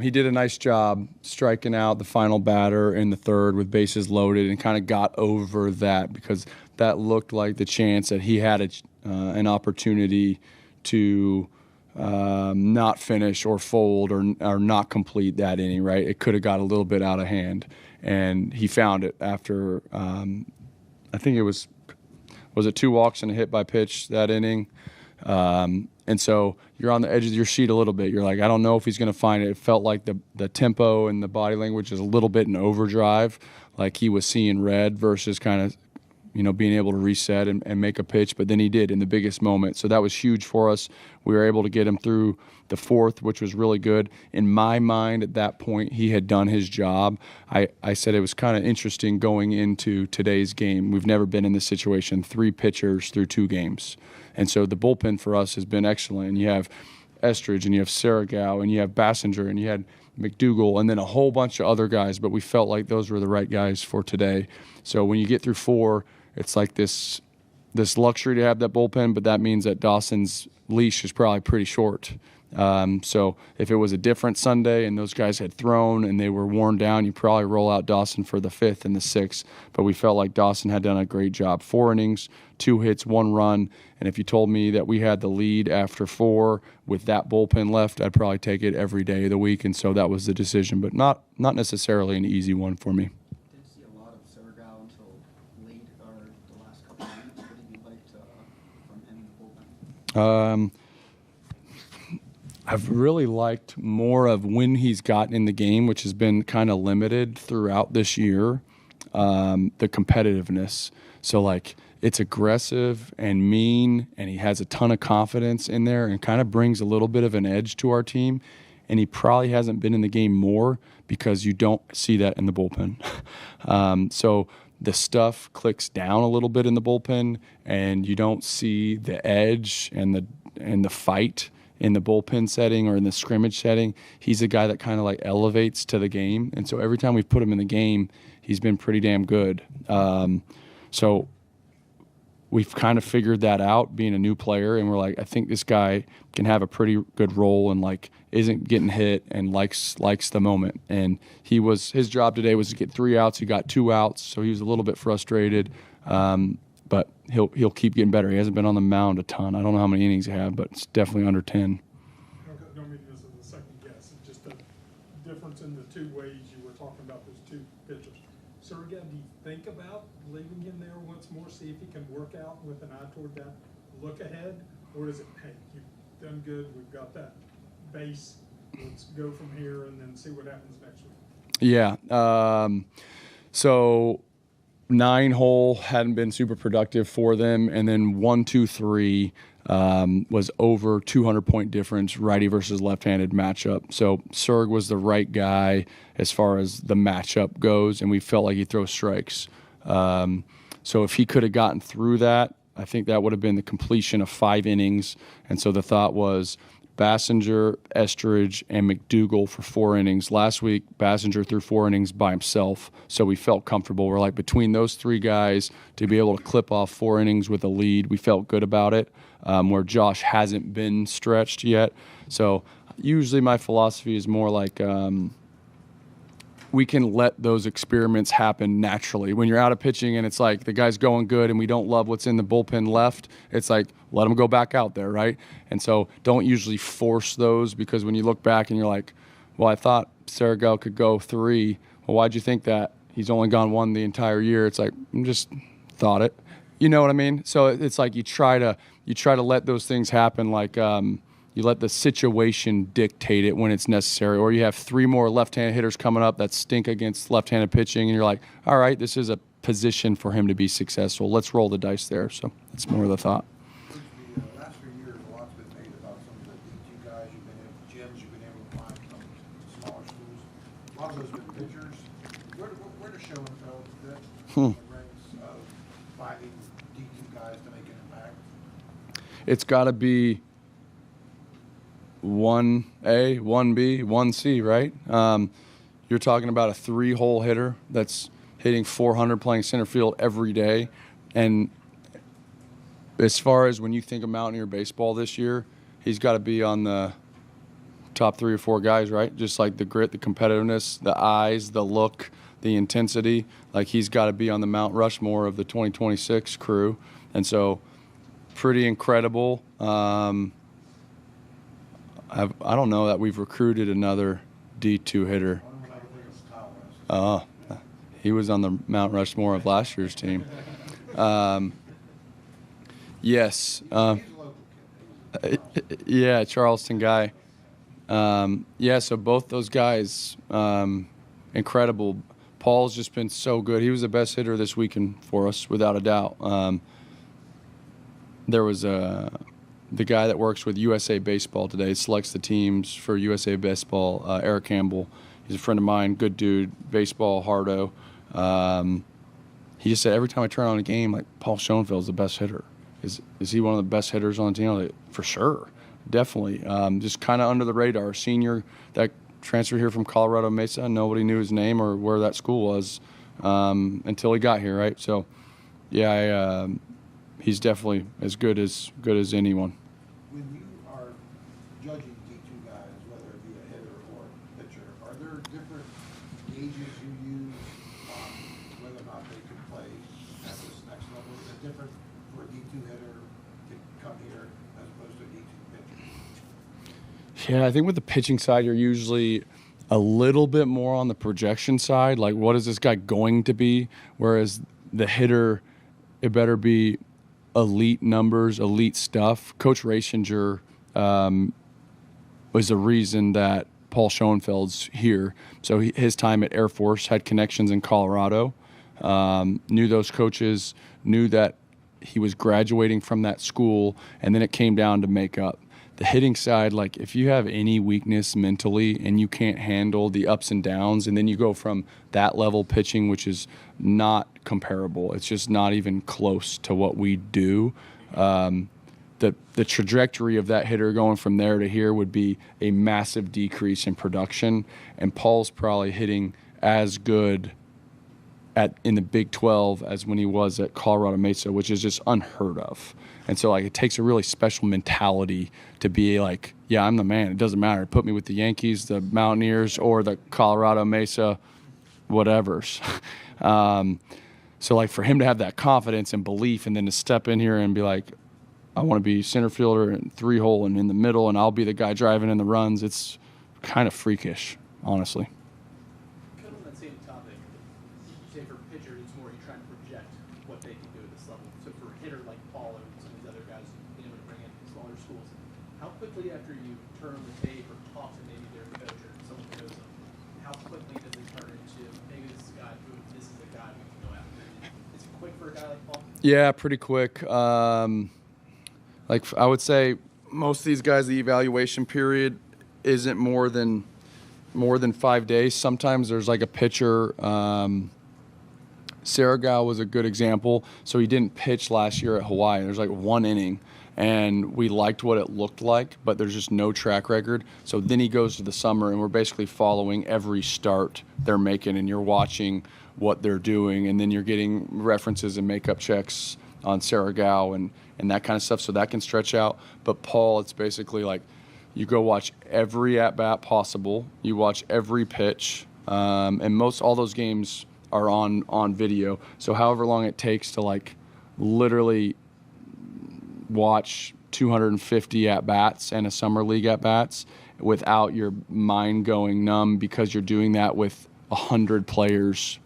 He did a nice job striking out the final batter in the third with bases loaded and kind of got over that because that looked like the chance that he had an opportunity to not finish or fold or not complete that inning, right? It could have got a little bit out of hand. And he found it after, I think it was it 2 walks and a hit by pitch that inning? And so you're on the edge of your seat a little bit. You're like, I don't know if he's going to find it. It felt like the tempo and the body language is a little bit in overdrive, like he was seeing red versus kind of, being able to reset and make a pitch. But then he did in the biggest moment. So that was huge for us. We were able to get him through the fourth, which was really good. In my mind, at that point, he had done his job. I said it was kind of interesting going into today's game. We've never been in this situation, 3 pitchers through 2 games. And so the bullpen for us has been excellent. And you have Estridge, and you have Saragow, and you have Bassinger, and you had McDougal, and then a whole bunch of other guys. But we felt like those were the right guys for today. So when you get through 4, it's like this luxury to have that bullpen, but that means that Dawson's leash is probably pretty short. So if it was a different Sunday and those guys had thrown and they were worn down, you probably roll out Dawson for the 5th and the 6th. But we felt like Dawson had done a great job. 4 innings, 2 hits, 1 run. And if you told me that we had the lead after 4 with that bullpen left, I'd probably take it every day of the week. And so that was the decision, but not necessarily an easy one for me. Didn't see a lot of Saragow until late or the last couple of weeks. What did you like from him in the bullpen? I've really liked more of when he's gotten in the game, which has been kind of limited throughout this year, the competitiveness. So, like, it's aggressive and mean, and he has a ton of confidence in there and kind of brings a little bit of an edge to our team. And he probably hasn't been in the game more because you don't see that in the bullpen. So the stuff clicks down a little bit in the bullpen, and you don't see the edge and the fight in the bullpen setting or in the scrimmage setting. He's a guy that kind of like elevates to the game. And so every time we've put him in the game, he's been pretty damn good. So we've kind of figured that out being a new player. And we're like, I think this guy can have a pretty good role and like isn't getting hit and likes the moment. And his job today was to get 3 outs. He got 2 outs. So he was a little bit frustrated. But he'll keep getting better. He hasn't been on the mound a ton. I don't know how many innings he had, but it's definitely under 10. Don't mean this as a second guess. It's just a difference in the 2 ways you were talking about those 2 pitchers. Saragow, do you think about leaving him there once more, see if he can work out with an eye toward that look ahead? Or is it, hey, you've done good, we've got that base, let's go from here and then see what happens next week? Yeah. So 9 hole hadn't been super productive for them, and then 1, 2, 3 was over 200-point difference, righty versus left-handed matchup. So Serg was the right guy as far as the matchup goes, and we felt like he throws strikes. So if he could have gotten through that, I think that would have been the completion of 5 innings. And so the thought was Bassinger, Estridge, and McDougal for 4 innings. Last week, Bassinger threw 4 innings by himself, so we felt comfortable. We're like, between those 3 guys, to be able to clip off 4 innings with a lead, we felt good about it, where Josh hasn't been stretched yet. So usually my philosophy is more like we can let those experiments happen naturally. When you're out of pitching and it's like the guy's going good and we don't love what's in the bullpen left, it's like, let him go back out there, right? And so don't usually force those, because when you look back and you're like, well, I thought Saragow could go 3. Well, why'd you think that? he's only gone one the entire year. It's like, I just thought it. You know what I mean? So it's like you try to let those things happen, like you let the situation dictate it when it's necessary. Or you have 3 more left-handed hitters coming up that stink against left-handed pitching, and you're like, all right, this is a position for him to be successful. Let's roll the dice there. So that's more of the thought. The last few years, a lot's been made about some of the D2 guys gyms you've been able to find from smaller schools. A lot of those have been pitchers. Where does Schoenfeld fit in the ranks of finding D2 guys to make an impact? It's got to be 1A, 1B, 1C, right? You're talking about a 3-hole hitter that's hitting 400 playing center field every day. And as far as when you think of Mountaineer baseball this year, he's got to be on the top 3 or 4 guys, right? Just like the grit, the competitiveness, the eyes, the look, the intensity. Like, he's got to be on the Mount Rushmore of the 2026 crew. And so pretty incredible. I don't know that we've recruited another D2 hitter. He was on the Mount Rushmore of last year's team. Yes. Yeah, Charleston guy. Yeah, so both those guys, incredible. Paul's just been so good. He was the best hitter this weekend for us, without a doubt. There was the guy that works with USA Baseball today, selects the teams for USA Baseball, Eric Campbell. He's a friend of mine, good dude, baseball hardo. He just said every time I turn on a game, like, Paul Schoenfeld's the best hitter. Is he one of the best hitters on the team? Like, for sure, definitely. Just kind of under the radar. Senior that transferred here from Colorado Mesa. Nobody knew his name or where that school was until he got here, right? So, yeah, he's definitely as good as anyone. When you are judging D2 guys, whether it be a hitter or a pitcher, are there different gauges you use on whether or not they can play at this next level? Is it different for a D2 hitter to come here as opposed to a D2 pitcher? Yeah, I think with the pitching side, you're usually a little bit more on the projection side. Like, what is this guy going to be? Whereas the hitter, it better be elite numbers, elite stuff. Coach Rasinger was the reason that Paul Schoenfeld's here. So his time at Air Force, had connections in Colorado, knew those coaches, knew that he was graduating from that school, and then it came down to makeup. The hitting side, like, if you have any weakness mentally and you can't handle the ups and downs, and then you go from that level pitching, which is not comparable, it's just not even close to what we do, the trajectory of that hitter going from there to here would be a massive decrease in production. And Paul's probably hitting as good in the Big 12 as when he was at Colorado Mesa, which is just unheard of. And so, like, it takes a really special mentality to be like, yeah, I'm the man. It doesn't matter. Put me with the Yankees, the Mountaineers, or the Colorado Mesa whatevers. So, like, for him to have that confidence and belief, and then to step in here and be like, I want to be center fielder and 3-hole and in the middle, and I'll be the guy driving in the runs, it's kind of freakish, honestly. Kind of on that same topic, you say for pitchers, it's more you're trying to project what they can do at this level. So for a hitter like Paul or some of these other guys being able to bring in smaller schools, how quickly after you turn on the tape or talk to maybe their coach or someone who knows them, how quickly does it turn into maybe this guy who this is a guy we can go after? Is it quick for a guy like Paul? Yeah, pretty quick. Like, I would say most of these guys, the evaluation period isn't more than 5 days. Sometimes there's like a pitcher. Saragao was a good example. So he didn't pitch last year at Hawaii. There's like 1 inning, and we liked what it looked like, but there's just no track record. So then he goes to the summer, and we're basically following every start they're making, and you're watching what they're doing, and then you're getting references and makeup checks on Saragao and that kind of stuff, so that can stretch out. But Paul, it's basically like you go watch every at-bat possible, you watch every pitch, and all those games are on video. So however long it takes to, like, literally watch 250 at-bats and a summer league at-bats without your mind going numb, because you're doing that with 100 players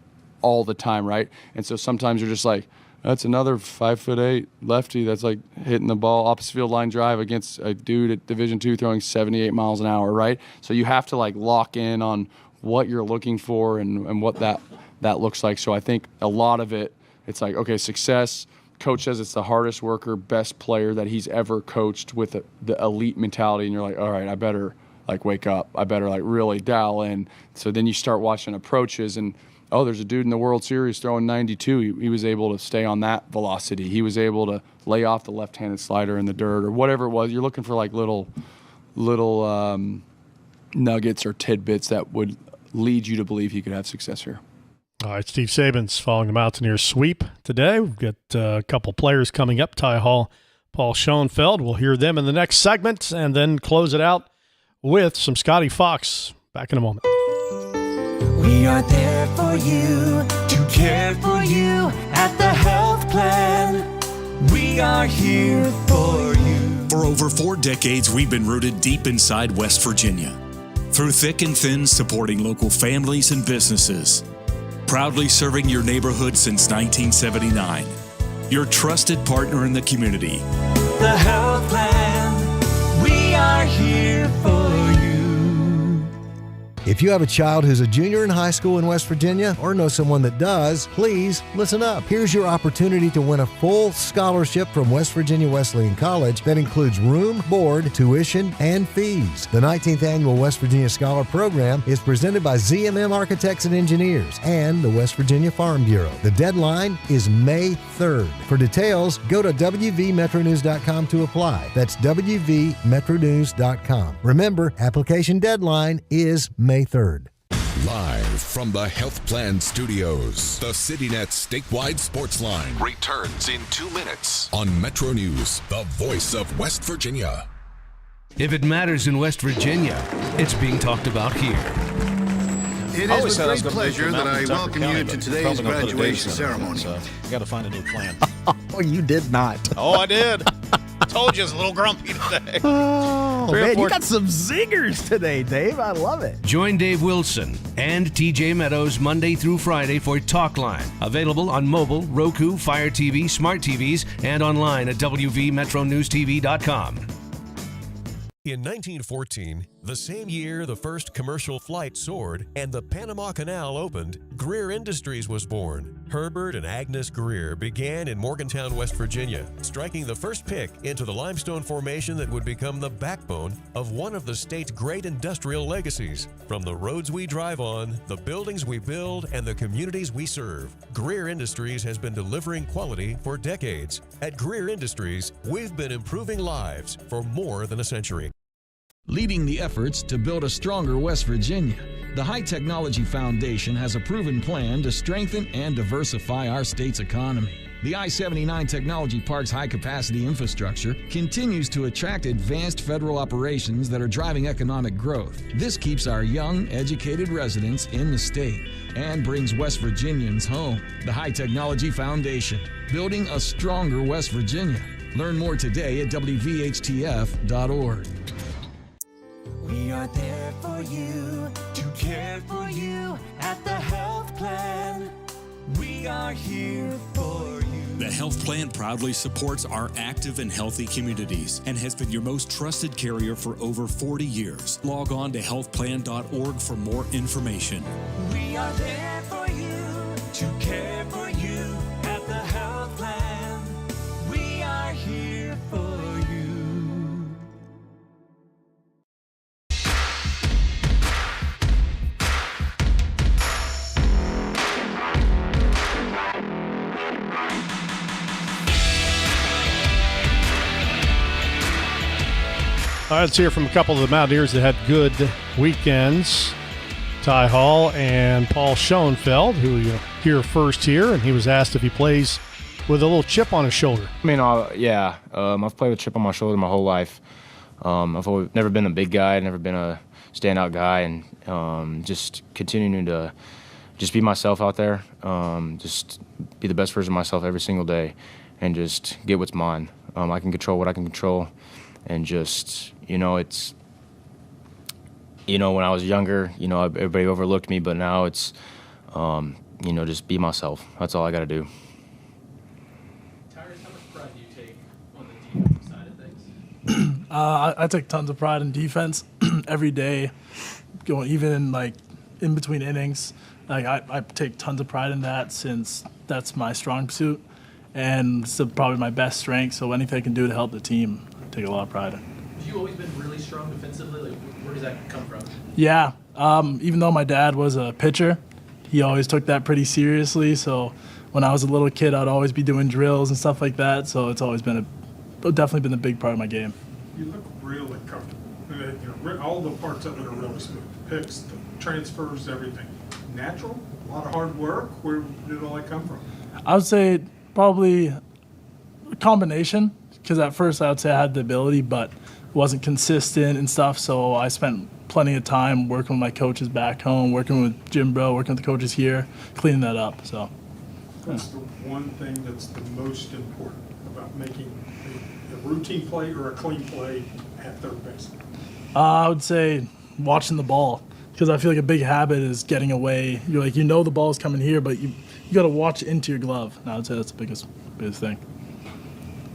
all the time, right? And so sometimes you're just like, that's another 5'8" lefty that's like hitting the ball opposite field line drive against a dude at Division II throwing 78 miles an hour, right? So you have to like lock in on what you're looking for and what that looks like. So I think a lot of it, it's like, okay, success. Coach says it's the hardest worker, best player that he's ever coached with the elite mentality, and you're like, all right, I better like wake up. I better like really dial in. So then you start watching approaches and, oh, there's a dude in the World Series throwing 92. He was able to stay on that velocity. He was able to lay off the left-handed slider in the dirt or whatever it was. You're looking for like little nuggets or tidbits that would lead you to believe he could have success here. All right, Steve Saban's following the Mountaineers sweep today. We've got a couple players coming up, Ty Hall, Paul Schoenfeld. We'll hear them in the next segment and then close it out with some Scotty Fox. Back in a moment. We are there for you, to care for you at the health plan. We are here for you. For over 4 decades, we've been rooted deep inside West Virginia. Through thick and thin, supporting local families and businesses. Proudly serving your neighborhood since 1979. Your trusted partner in the community. The health plan, we are here for you. If you have a child who's a junior in high school in West Virginia or know someone that does, please listen up. Here's your opportunity to win a full scholarship from West Virginia Wesleyan College that includes room, board, tuition, and fees. The 19th Annual West Virginia Scholar Program is presented by ZMM Architects and Engineers and the West Virginia Farm Bureau. The deadline is May 3rd. For details, go to wvmetronews.com to apply. That's wvmetronews.com. Remember, application deadline is May 3rd. Live from the Health Plan Studios, the CityNet statewide Sportsline returns in 2 minutes on MetroNews, the voice of West Virginia. If it matters in West Virginia, it's being talked about here. It is with great pleasure that I welcome you to today's graduation ceremony. You got to find a new plan. Oh, you did not. Oh, I did. Told you it's a little grumpy today. Oh, man, you got some zingers today, Dave. I love it. Join Dave Wilson and TJ Meadows Monday through Friday for Talkline. Available on mobile, Roku, Fire TV, smart TVs, and online at wvmetronewstv.com. In 1914, the same year the first commercial flight soared and the Panama Canal opened, Greer Industries was born. Herbert and Agnes Greer began in Morgantown, West Virginia, striking the first pick into the limestone formation that would become the backbone of one of the state's great industrial legacies. From the roads we drive on, the buildings we build, and the communities we serve, Greer Industries has been delivering quality for decades. At Greer Industries, we've been improving lives for more than a century. Leading the efforts to build a stronger West Virginia, the High Technology Foundation has a proven plan to strengthen and diversify our state's economy. The I-79 Technology Park's high-capacity infrastructure continues to attract advanced federal operations that are driving economic growth. This keeps our young, educated residents in the state and brings West Virginians home. The High Technology Foundation, building a stronger West Virginia. Learn more today at wvhtf.org. We are there for you, to care for you at the health plan. We are here for you. The Health Plan proudly supports our active and healthy communities and has been your most trusted carrier for over 40 years. Log on to healthplan.org for more information. We are there for you, to care for you at the health plan. We are here for you. All right, let's hear from a couple of the Mountaineers that had good weekends. Ty Hall and Paul Schoenfeld, who you hear first here, and he was asked if he plays with a little chip on his shoulder. I mean, yeah. I've played with a chip on my shoulder my whole life. I've never been a big guy, never been a standout guy, and just continuing to just be myself out there, just be the best version of myself every single day, and just get what's mine. I can control what I can control, and just, it's, when I was younger, everybody overlooked me, but now it's just be myself. That's all I got to do. Tyrus, how much pride do you take on the defensive side of things? I take tons of pride in defense every day, even in between innings. I take tons of pride in that since that's my strong suit, and it's probably my best strength. So anything I can do to help the team, I take a lot of pride in. Have you always been really strong defensively? Where does that come from? Yeah, even though my dad was a pitcher, he always took that pretty seriously. So when I was a little kid, I'd always be doing drills and stuff like that. So it's always been definitely been a big part of my game. You look really comfortable. All the parts of it are really smooth. Picks, the transfers, everything. Natural, a lot of hard work. Where did all that come from? I would say probably a combination, because at first I would say I had the ability, but wasn't consistent and stuff. So I spent plenty of time working with my coaches back home, working with Jim Bro, working with the coaches here, cleaning that up. So, what's the one thing that's the most important about making a routine play or a clean play at third base? I would say watching the ball, because I feel like a big habit is getting away. You're the ball's coming here, but you got to watch into your glove. And I would say that's the biggest thing.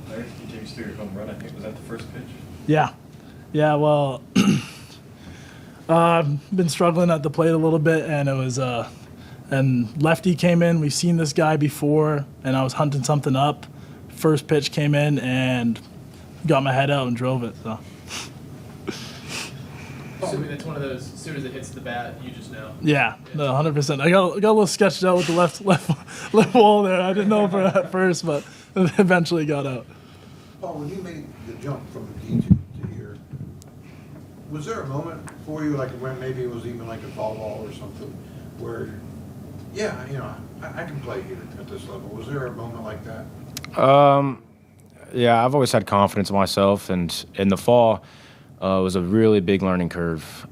Larry, you take us through your home run. I think was that the first pitch? Yeah. Well, I've been struggling at the plate a little bit, and it was and lefty came in. We've seen this guy before, and I was hunting something up. First pitch came in and got my head out and drove it. So. Assuming that's one of those, as soon as it hits the bat, you just know. Yeah, no, 100%. I got a little sketched out with the left wall there. I didn't know at first, but it eventually got out. Paul, when you made the jump from the D2 to here, was there a moment for you, like when maybe it was even like a ball or something, where, I can play here at this level? Was there a moment like that? Yeah, I've always had confidence in myself, and in the fall, it was a really big learning curve.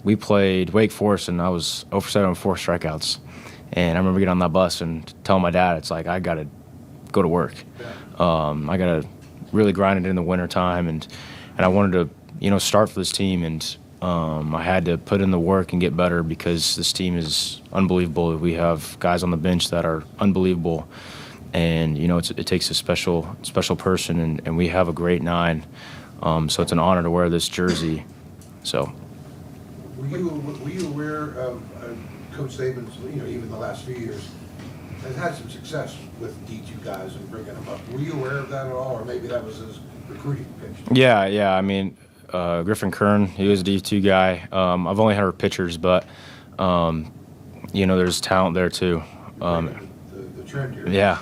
We played Wake Forest, and I was 0 for 7 with 4 strikeouts. And I remember getting on that bus and telling my dad, it's like, I got to go to work. I got to really grind it in the wintertime, and I wanted to, start for this team. And I had to put in the work and get better, because this team is unbelievable. We have guys on the bench that are unbelievable. And, it takes a special person, and we have a great 9. So it's an honor to wear this jersey. So, were you aware of Coach Saban's, even the last few years, has had some success with D2 guys and bringing them up? Were you aware of that at all, or maybe that was his recruiting pitch? Yeah. I mean, Griffin Kern, he was a D2 guy. I've only heard pitchers, but there's talent there too. The trend here. Yeah,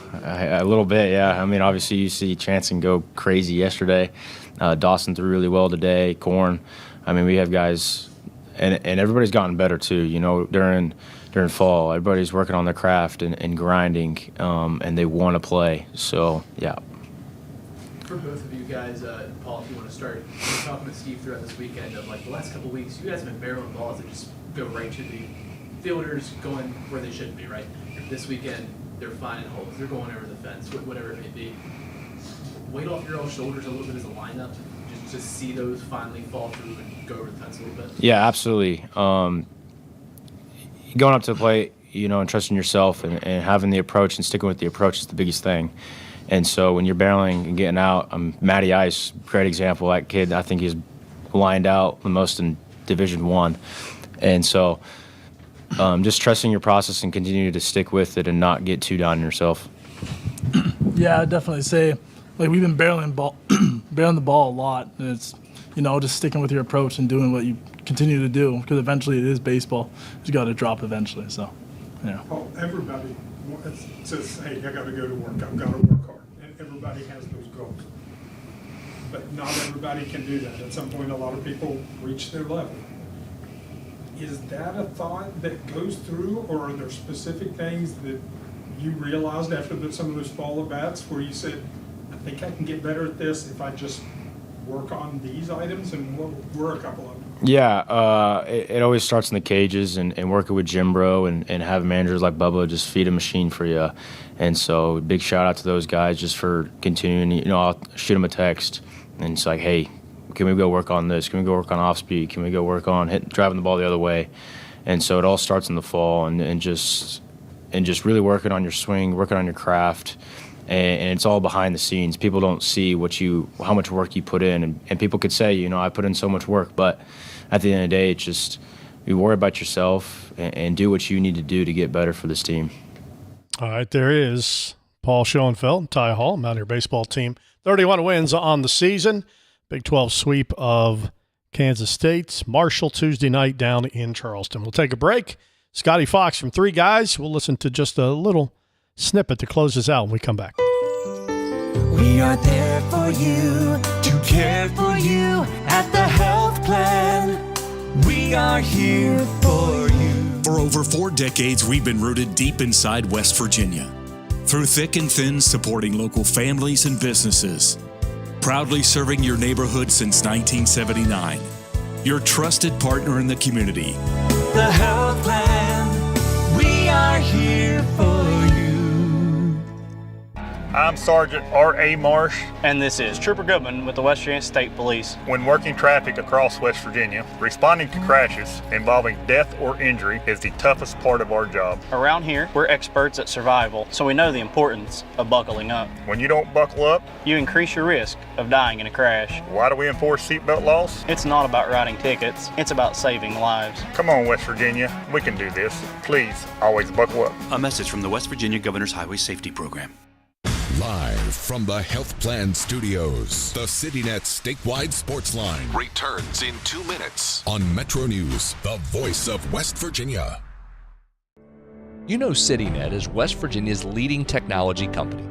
a little bit. Yeah. I mean, obviously you see Chanson go crazy yesterday. Dawson threw really well today. Korn. I mean, we have guys, and everybody's gotten better too. During fall, everybody's working on their craft and grinding, and they want to play. So yeah. For both of you guys, Paul, if you want to start, we were talking with Steve throughout this weekend of the last couple of weeks, you guys have been barreling balls that just go right to the fielders, going where they shouldn't be. Right. This weekend, they're finding holes. They're going over the fence, whatever it may be. Weight off your own shoulders a little bit as a lineup, just to see those finally fall through and go over the fence a little bit? Yeah, absolutely. Going up to the plate, and trusting yourself and having the approach and sticking with the approach is the biggest thing. And so when you're barreling and getting out, Matty Ice, great example. That kid, I think he's lined out the most in Division I. And so just trusting your process and continuing to stick with it and not get too down on yourself. Yeah, I'd definitely say, we've been barreling the ball a lot, and it's, just sticking with your approach and doing what you continue to do, because eventually it is baseball. You got to drop eventually, so, yeah. Paul, everybody says, hey, I got to go to work. I've got to work hard. And everybody has those goals. But not everybody can do that. At some point, a lot of people reach their level. Is that a thought that goes through, or are there specific things that you realized after some of those fall at bats where you said, I think I can get better at this if I just work on these items? And what were a couple of them? Yeah, it always starts in the cages and working with Jim Bro and having managers like Bubba just feed a machine for you. And so big shout out to those guys just for continuing. I'll shoot them a text and it's like, hey, can we go work on this? Can we go work on off speed? Can we go work on driving the ball the other way? And so it all starts in the fall and just and just really working on your swing, working on your craft. And it's all behind the scenes. People don't see how much work you put in, and people could say, I put in so much work, but at the end of the day, it's just you worry about yourself and do what you need to do to get better for this team. All right, there is Paul Schoenfeld, Ty Hall, Mountaineer baseball team. 31 wins on the season. Big 12 sweep of Kansas State. Marshall Tuesday night down in Charleston. We'll take a break. Scotty Fox from Three Guys. We'll listen to just a little snippet to close us out when we come back. We are there for you, to care for you at the health plan. We are here for you. For over 4 decades, we've been rooted deep inside West Virginia. Through thick and thin, supporting local families and businesses. Proudly serving your neighborhood since 1979. Your trusted partner in the community. The health plan. We are here for you. I'm Sergeant R.A. Marsh. And this is Trooper Goodman with the West Virginia State Police. When working traffic across West Virginia, responding to crashes involving death or injury is the toughest part of our job. Around here, we're experts at survival, so we know the importance of buckling up. When you don't buckle up, you increase your risk of dying in a crash. Why do we enforce seatbelt laws? It's not about writing tickets, it's about saving lives. Come on, West Virginia, we can do this. Please, always buckle up. A message from the West Virginia Governor's Highway Safety Program. Live from the Health Plan Studios, the CityNet statewide Sportsline returns in 2 minutes on MetroNews, the voice of West Virginia. You know CityNet is West Virginia's leading technology company.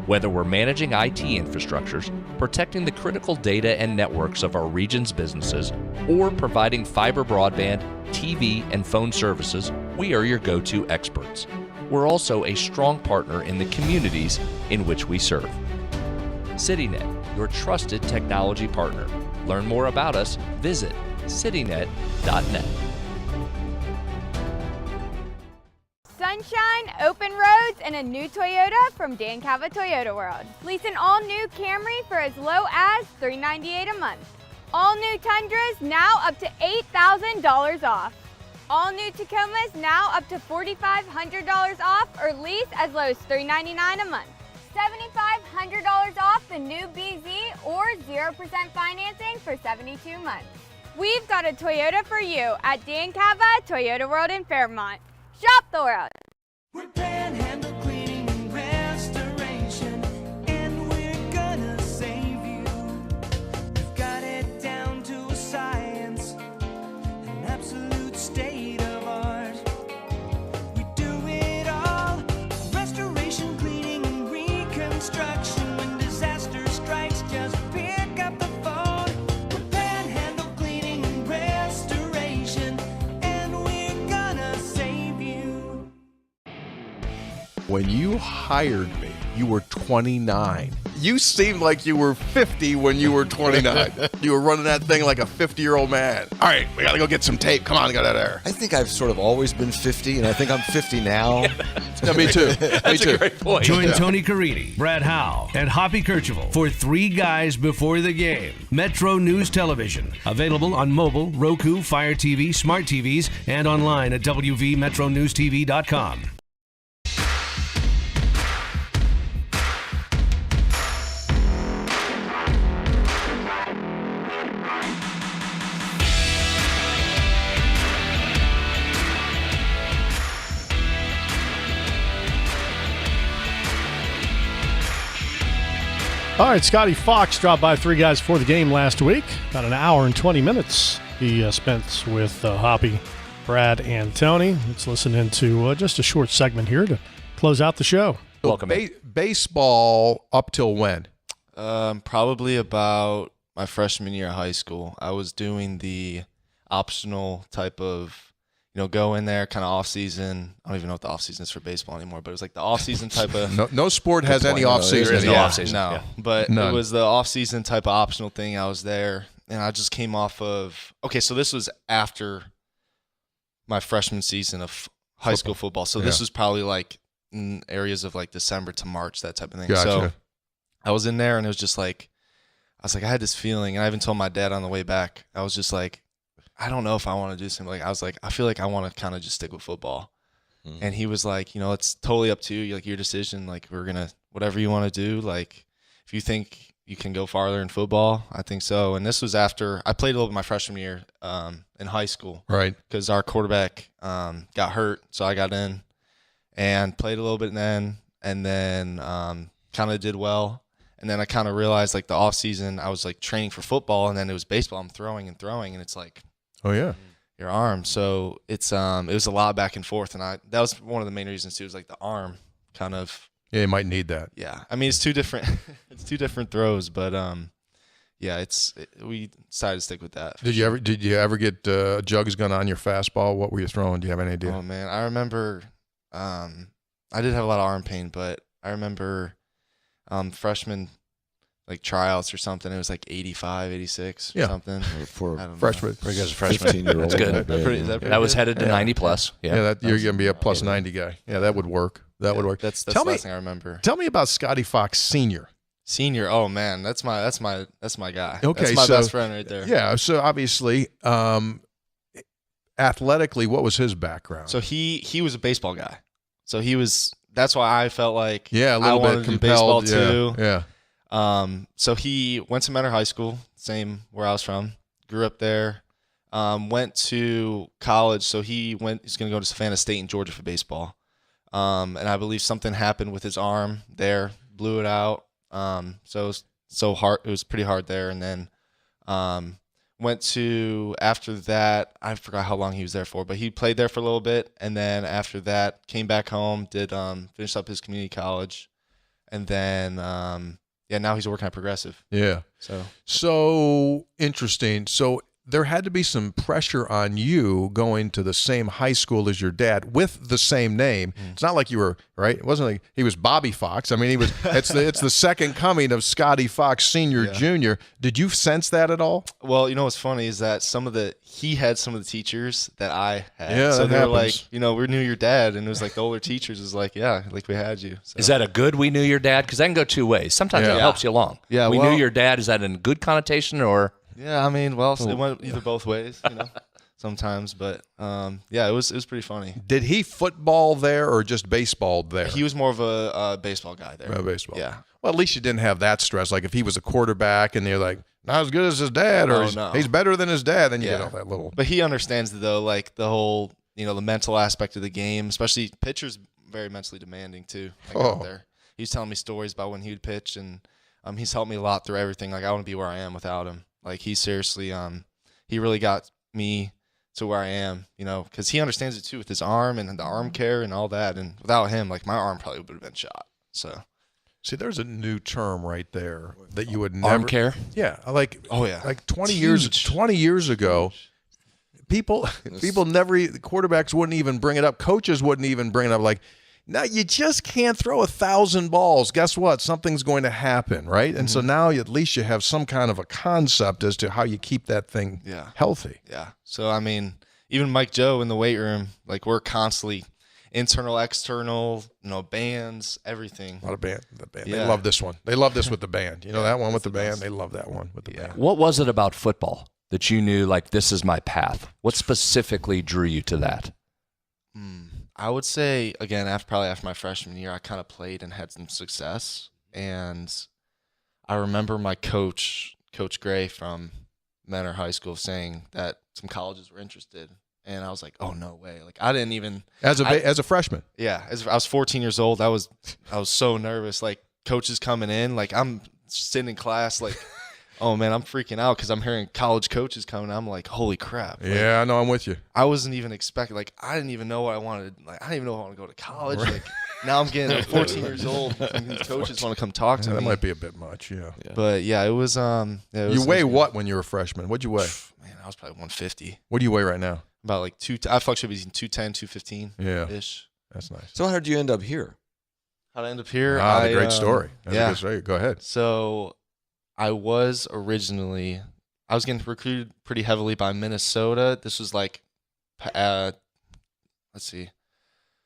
Whether we're managing IT infrastructures, protecting the critical data and networks of our region's businesses, or providing fiber broadband, TV, and phone services, we are your go-to experts. We're also a strong partner in the communities in which we serve. CityNet, your trusted technology partner. Learn more about us, visit citynet.net. Sunshine, open roads, and a new Toyota from Dan Cava Toyota World. Lease an all-new Camry for as low as $398 a month. All new Tundras now up to $8,000 off. All new Tacomas now up to $4,500 off or lease as low as $399 a month. $7,500 off the new BZ or 0% financing for 72 months. We've got a Toyota for you at Dan Cava Toyota World in Fairmont. Shop the world. We're Panhandle Cleaning and Restoration, and we're gonna save you. We've got it down to a science, an absolute state of art. We do it all, restoration, cleaning, and reconstruction. When disaster strikes, just pick up the phone. We're Panhandle Cleaning and Restoration, and we're gonna save you. When you hired me, you were 29. You seemed like you were 50 when you were 29. You were running that thing like a 50-year-old man. All right, we got to go get some tape. Come on, get out of there. I think I've sort of always been 50, and I think I'm 50 now. Yeah, me too. That's a great point. Join Tony Carini, Brad Howe, and Hoppy Kercheval for Three Guys Before the Game. Metro News Television. Available on mobile, Roku, Fire TV, smart TVs, and online at wvmetronewstv.com. All right, Scotty Fox dropped by Three Guys Before the Game last week. About an hour and 20 minutes he spent with Hoppy, Brad, and Tony. Let's listen into just a short segment here to close out the show. Welcome. Baseball up till when? Probably about my freshman year of high school. I was doing the optional type of, go in there kind of off season. I don't even know what the off season is for baseball anymore, but it was like the off season type of. No sport has any off season. There is no off season. No, yeah. But None. It was the off season type of optional thing. I was there, and I just came off of. Okay, so this was after my freshman season of high school football. So this was probably like in areas of like December to March, that type of thing. Gotcha. So I was in there, and it was just like, I had this feeling, and I even told my dad on the way back. I was just like, I don't know if I want to do something. I was like, I feel like I want to kind of just stick with football. And he was like, you know, it's totally up to you, like your decision. Like we're gonna whatever you want to do. Like if you think you can go farther in football, I think so. And this was after I played a little bit my freshman year in high school, right? Because our quarterback got hurt, so I got in and played a little bit then, and then kind of did well. And then I kind of realized like the off season I was like training for football, and then it was baseball. I'm throwing, and it's like, oh yeah, your arm. So it's it was a lot back and forth, and that was one of the main reasons too. Was like the arm kind of. Yeah, you might need that. Yeah, I mean it's two different it's two different throws, but yeah, we decided to stick with that. Did you ever get jugs gun on your fastball? What were you throwing? Do you have any idea? Oh man, I remember I did have a lot of arm pain, but I remember freshman like tryouts or something. It was like 85, 86 or something. For freshman, for a 15-year-old. That's good. That was headed to 90 plus. Yeah, you're gonna be a plus 90 guy. Yeah, that would work. That would work. That's the last thing I remember. Tell me about Scotty Fox Sr. Senior, oh man, that's my guy. Okay, that's my best friend right there. Yeah, so obviously, athletically, what was his background? So he was a baseball guy. So that's why I felt like a little bit compelled. Baseball too. Yeah. So he went to Mentor High School, same where I was from. Grew up there. Went to college. So he's going to go to Savannah State in Georgia for baseball. And I believe something happened with his arm there, blew it out. So it was so hard. It was pretty hard there. And then went to, after that, I forgot how long he was there for, but he played there for a little bit. And then after that, came back home, did finish up his community college. And then, now he's working at Progressive. Yeah. So interesting. So there had to be some pressure on you going to the same high school as your dad with the same name. It's not like you were, right? It wasn't like he was Bobby Fox. I mean, he was. It's the second coming of Scotty Fox Sr. Jr. Did you sense that at all? Well, you know what's funny is that he had some of the teachers that I had. Yeah, so that they were happens. like, we knew your dad, and it was like the older teachers was like, yeah, like we had you. So. Is that a good we knew your dad? Because that can go two ways. Sometimes it helps you along. Yeah, we knew your dad. Is that in good connotation or? Yeah, I mean, it went either both ways, sometimes, but it was pretty funny. Did he football there or just baseball there? He was more of a baseball guy there. Baseball. Yeah. Well, at least you didn't have that stress. Like if he was a quarterback and they're like, not as good as his dad, or he's better than his dad, then you get all that little. But he understands though, like the whole, the mental aspect of the game, especially pitchers, very mentally demanding too. Out there. He was telling me stories about when he would pitch, and he's helped me a lot through everything. Like I wouldn't be where I am without him. Like he seriously, he really got me to where I am, because he understands it too with his arm and the arm care and all that. And without him, like my arm probably would have been shot. So, see, there's a new term right there that you would never. Arm care. Yeah, like 20 years ago, people never, quarterbacks wouldn't even bring it up. Coaches wouldn't even bring it up. Like, now you just can't throw 1,000 balls. Guess what? Something's going to happen, right? And so now at least you have some kind of a concept as to how you keep that thing healthy. Yeah. So, I mean, even Mike Joe in the weight room, like we're constantly internal, external, bands, everything. A lot of band. Yeah. They love this one. They love this with the band. That one with the band? They love that one with the band. What was it about football that you knew, like, this is my path? What specifically drew you to that? I would say, again, probably after my freshman year, I kind of played and had some success. And I remember my coach, Coach Gray from Mentor High School, saying that some colleges were interested. And I was like, oh, no way. Like, I didn't even. As a freshman? Yeah. I was 14 years old. I was so nervous. Like, coaches coming in. Like, I'm sitting in class, like, oh, man, I'm freaking out because I'm hearing college coaches coming. I'm like, holy crap. Like, yeah, I know. I'm with you. I wasn't even expecting. Like, I didn't even know what I wanted. Like, I didn't even know I want to go to college. Like, now I'm getting 14 years old. And these coaches want to come talk to me. That might be a bit much, yeah. But, yeah, it was. You weigh what when you were a freshman? What'd you weigh? Man, I was probably 150. What do you weigh right now? About like I fluctuate between 210, 215 ish. That's nice. So how did you end up here? How did I end up here? The great story. That's a good story. Go ahead. So I was getting recruited pretty heavily by Minnesota. This was like,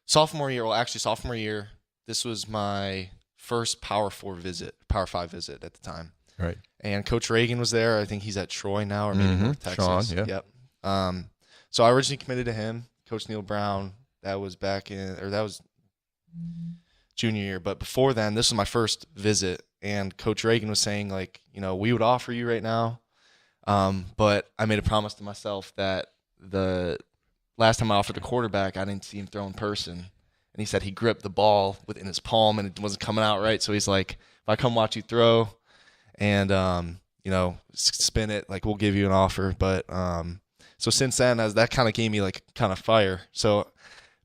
sophomore year. Well, actually, sophomore year. This was my first Power 5 visit at the time. Right. And Coach Reagan was there. I think he's at Troy now, or maybe North Texas. Sean, yeah. Yep. So I originally committed to him. Coach Neil Brown that was that was junior year. But before then, this was my first visit, and Coach Reagan was saying, like, we would offer you right now. But I made a promise to myself that the last time I offered the quarterback, I didn't see him throw in person. And he said he gripped the ball within his palm and it wasn't coming out right. So he's like, if I come watch you throw and, spin it, like, we'll give you an offer. But so since then, that kind of gave me, like, kind of fire. So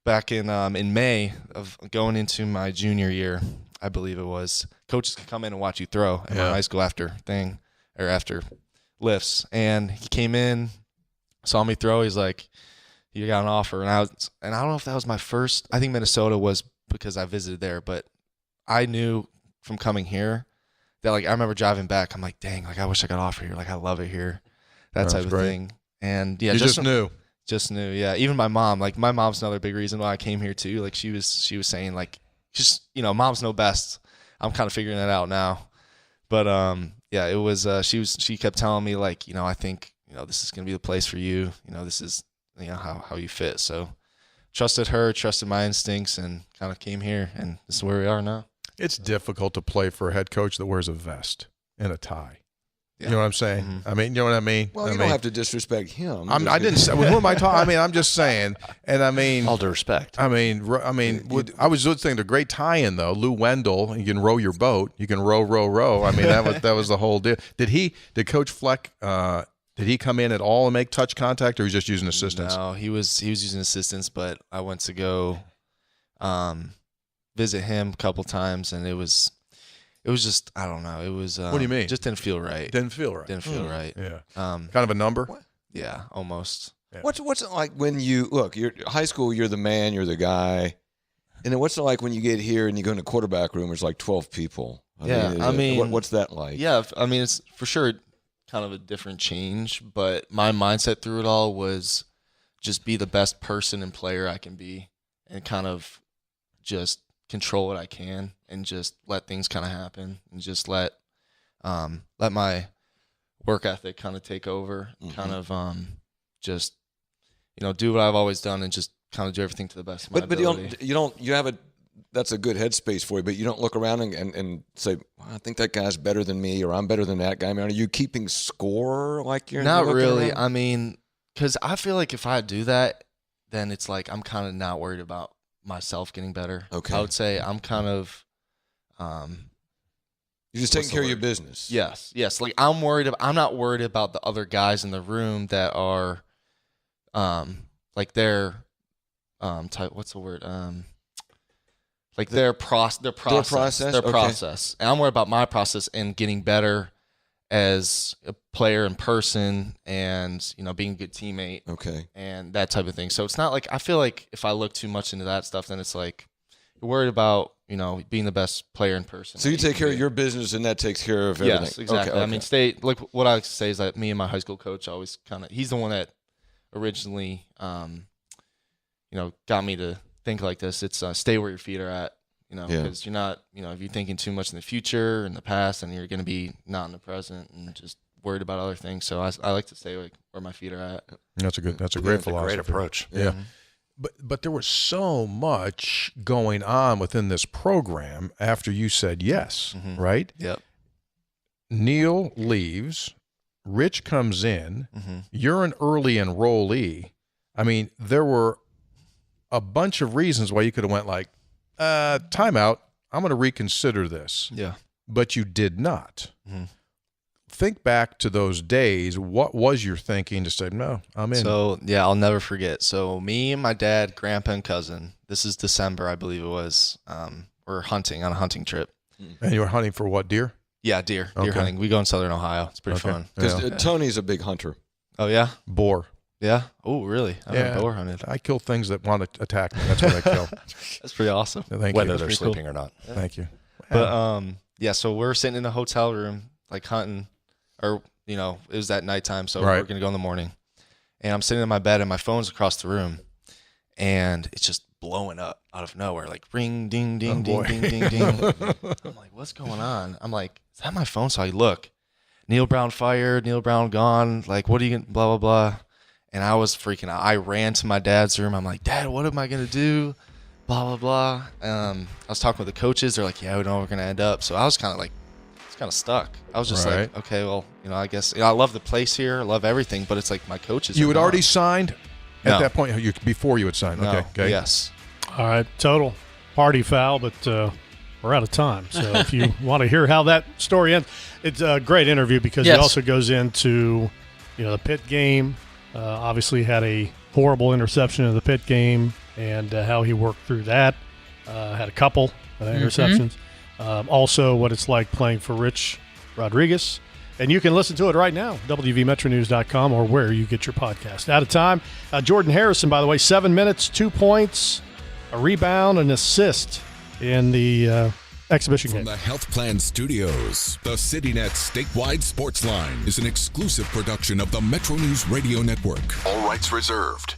back in May of going into my junior year, I believe it was, coaches could come in and watch you throw at my high school after lifts. And he came in, saw me throw. He's like, you got an offer. And I don't know if that was my first. I think Minnesota was because I visited there. But I knew from coming here that, like, I remember driving back. I'm like, dang, like, I wish I got an offer here. Like, I love it here. That type of thing. And, yeah. You just knew. Just knew, yeah. Even my mom. Like, my mom's another big reason why I came here, too. Like, she was saying, like, just, moms know best. I'm kind of figuring that out now. But, yeah, it was, she kept telling me, like, I think, this is going to be the place for you. This is, how you fit. So trusted her, trusted my instincts, and kind of came here, and this is where we are now. It's difficult to play for a head coach that wears a vest and a tie. You know what I'm saying? Mm-hmm. I mean, you know what I mean? Well, you don't have to disrespect him. I didn't say. Well, who am I talking? I mean, I'm just saying. And I mean, all due respect. I was just thinking the great tie-in though. Lou Wendell, you can row your boat. You can row. I mean, that was the whole deal. Did Coach Fleck? Did he come in at all and make touch contact, or was he just using assistants? No, he was using assistants. But I went to go visit him a couple times, and it was just, I don't know. It was what do you mean? Just didn't feel right. Didn't feel right. Yeah. Kind of a number. Yeah, almost. Yeah. What's it like when you're high school? You're the man. You're the guy. And then what's it like when you get here and you go in the quarterback room? There's like 12 people. I mean, what's that like? Yeah, I mean, it's for sure kind of a different change, but my mindset through it all was just be the best person and player I can be, and kind of just control what I can, and just let things kind of happen, and just let my work ethic kind of take over, kind of just do what I've always done, and just kind of do everything to the best of my ability. But that's a good headspace for you, but you don't look around and say, well, I think that guy's better than me, or I'm better than that guy. I mean, are you keeping score like you're not really? Around? I mean, because I feel like if I do that, then it's like I'm kind of not worried about myself getting better. Okay. I would say I'm kind of you're just taking care of your business. Yes. Like I'm not worried about the other guys in the room that are like their what's the word? Like their process. And I'm worried about my process and getting better as a player in person, and being a good teammate. Okay. And that type of thing. So it's not like, I feel like if I look too much into that stuff, then it's like you're worried about being the best player in person. So you take care of your business, and that takes care of everything. Yes, exactly. Okay. I mean, like what I like to say is that me and my high school coach always he's the one that originally got me to think like this. It's stay where your feet are at, because you're not, if you're thinking too much in the future, in the past, then you're going to be not in the present and just worried about other things. So I like to stay where my feet are at. That's a great philosophy. Great approach. Yeah. But there was so much going on within this program after you said yes, right? Yep. Neil leaves, Rich comes in, you're an early enrollee. I mean, there were a bunch of reasons why you could have went like, timeout, I'm going to reconsider this. Yeah. But you did not. Think back to those days. What was your thinking to say, no, I'm in? So, yeah, I'll never forget. So me and my dad, grandpa, and cousin, this is December, I believe it was, we're hunting on a hunting trip. And you were hunting for what, deer? Yeah, deer hunting. We go in southern Ohio. It's pretty fun. Because Tony's a big hunter. Oh, yeah? Boar. Yeah? Oh, really? I haven't boar hunted. I kill things that want to attack me. That's what I kill. That's pretty awesome. Thank Whether you. they're sleeping or not. Yeah. Thank you. But, yeah, so we're sitting in a hotel room, like hunting, or, it was at nighttime, so we're going to go in the morning. And I'm sitting in my bed, and my phone's across the room, and it's just blowing up out of nowhere, like ring, ding, ding, ding, ding, ding, ding. I'm like, what's going on? I'm like, is that my phone? So I look. Neil Brown fired, Neil Brown gone. Like, what are you going to, blah, blah, blah. And I was freaking out. I ran to my dad's room. I'm like, Dad, what am I going to do? Blah, blah, blah. I was talking with the coaches. They're like, yeah, we know where we're going to end up. So I was kind of stuck. I was just like, okay, well, I guess I love the place here. I love everything. But it's like my coaches. You had already signed at No. that point? Before you had signed? No. Okay. Yes. All right, total party foul, but we're out of time. So if you want to hear how that story ends, it's a great interview because he also goes into, the Pitt game. Obviously had a horrible interception in the Pitt game and how he worked through that. Had a couple interceptions. Also what it's like playing for Rich Rodriguez. And you can listen to it right now, WVMetroNews.com or where you get your podcast. Out of time. Jordan Harrison, by the way, 7 minutes, 2 points, a rebound, an assist in the exhibition game. From the Health Plan Studios, the CityNet statewide Sportsline is an exclusive production of the MetroNews Radio Network. All rights reserved.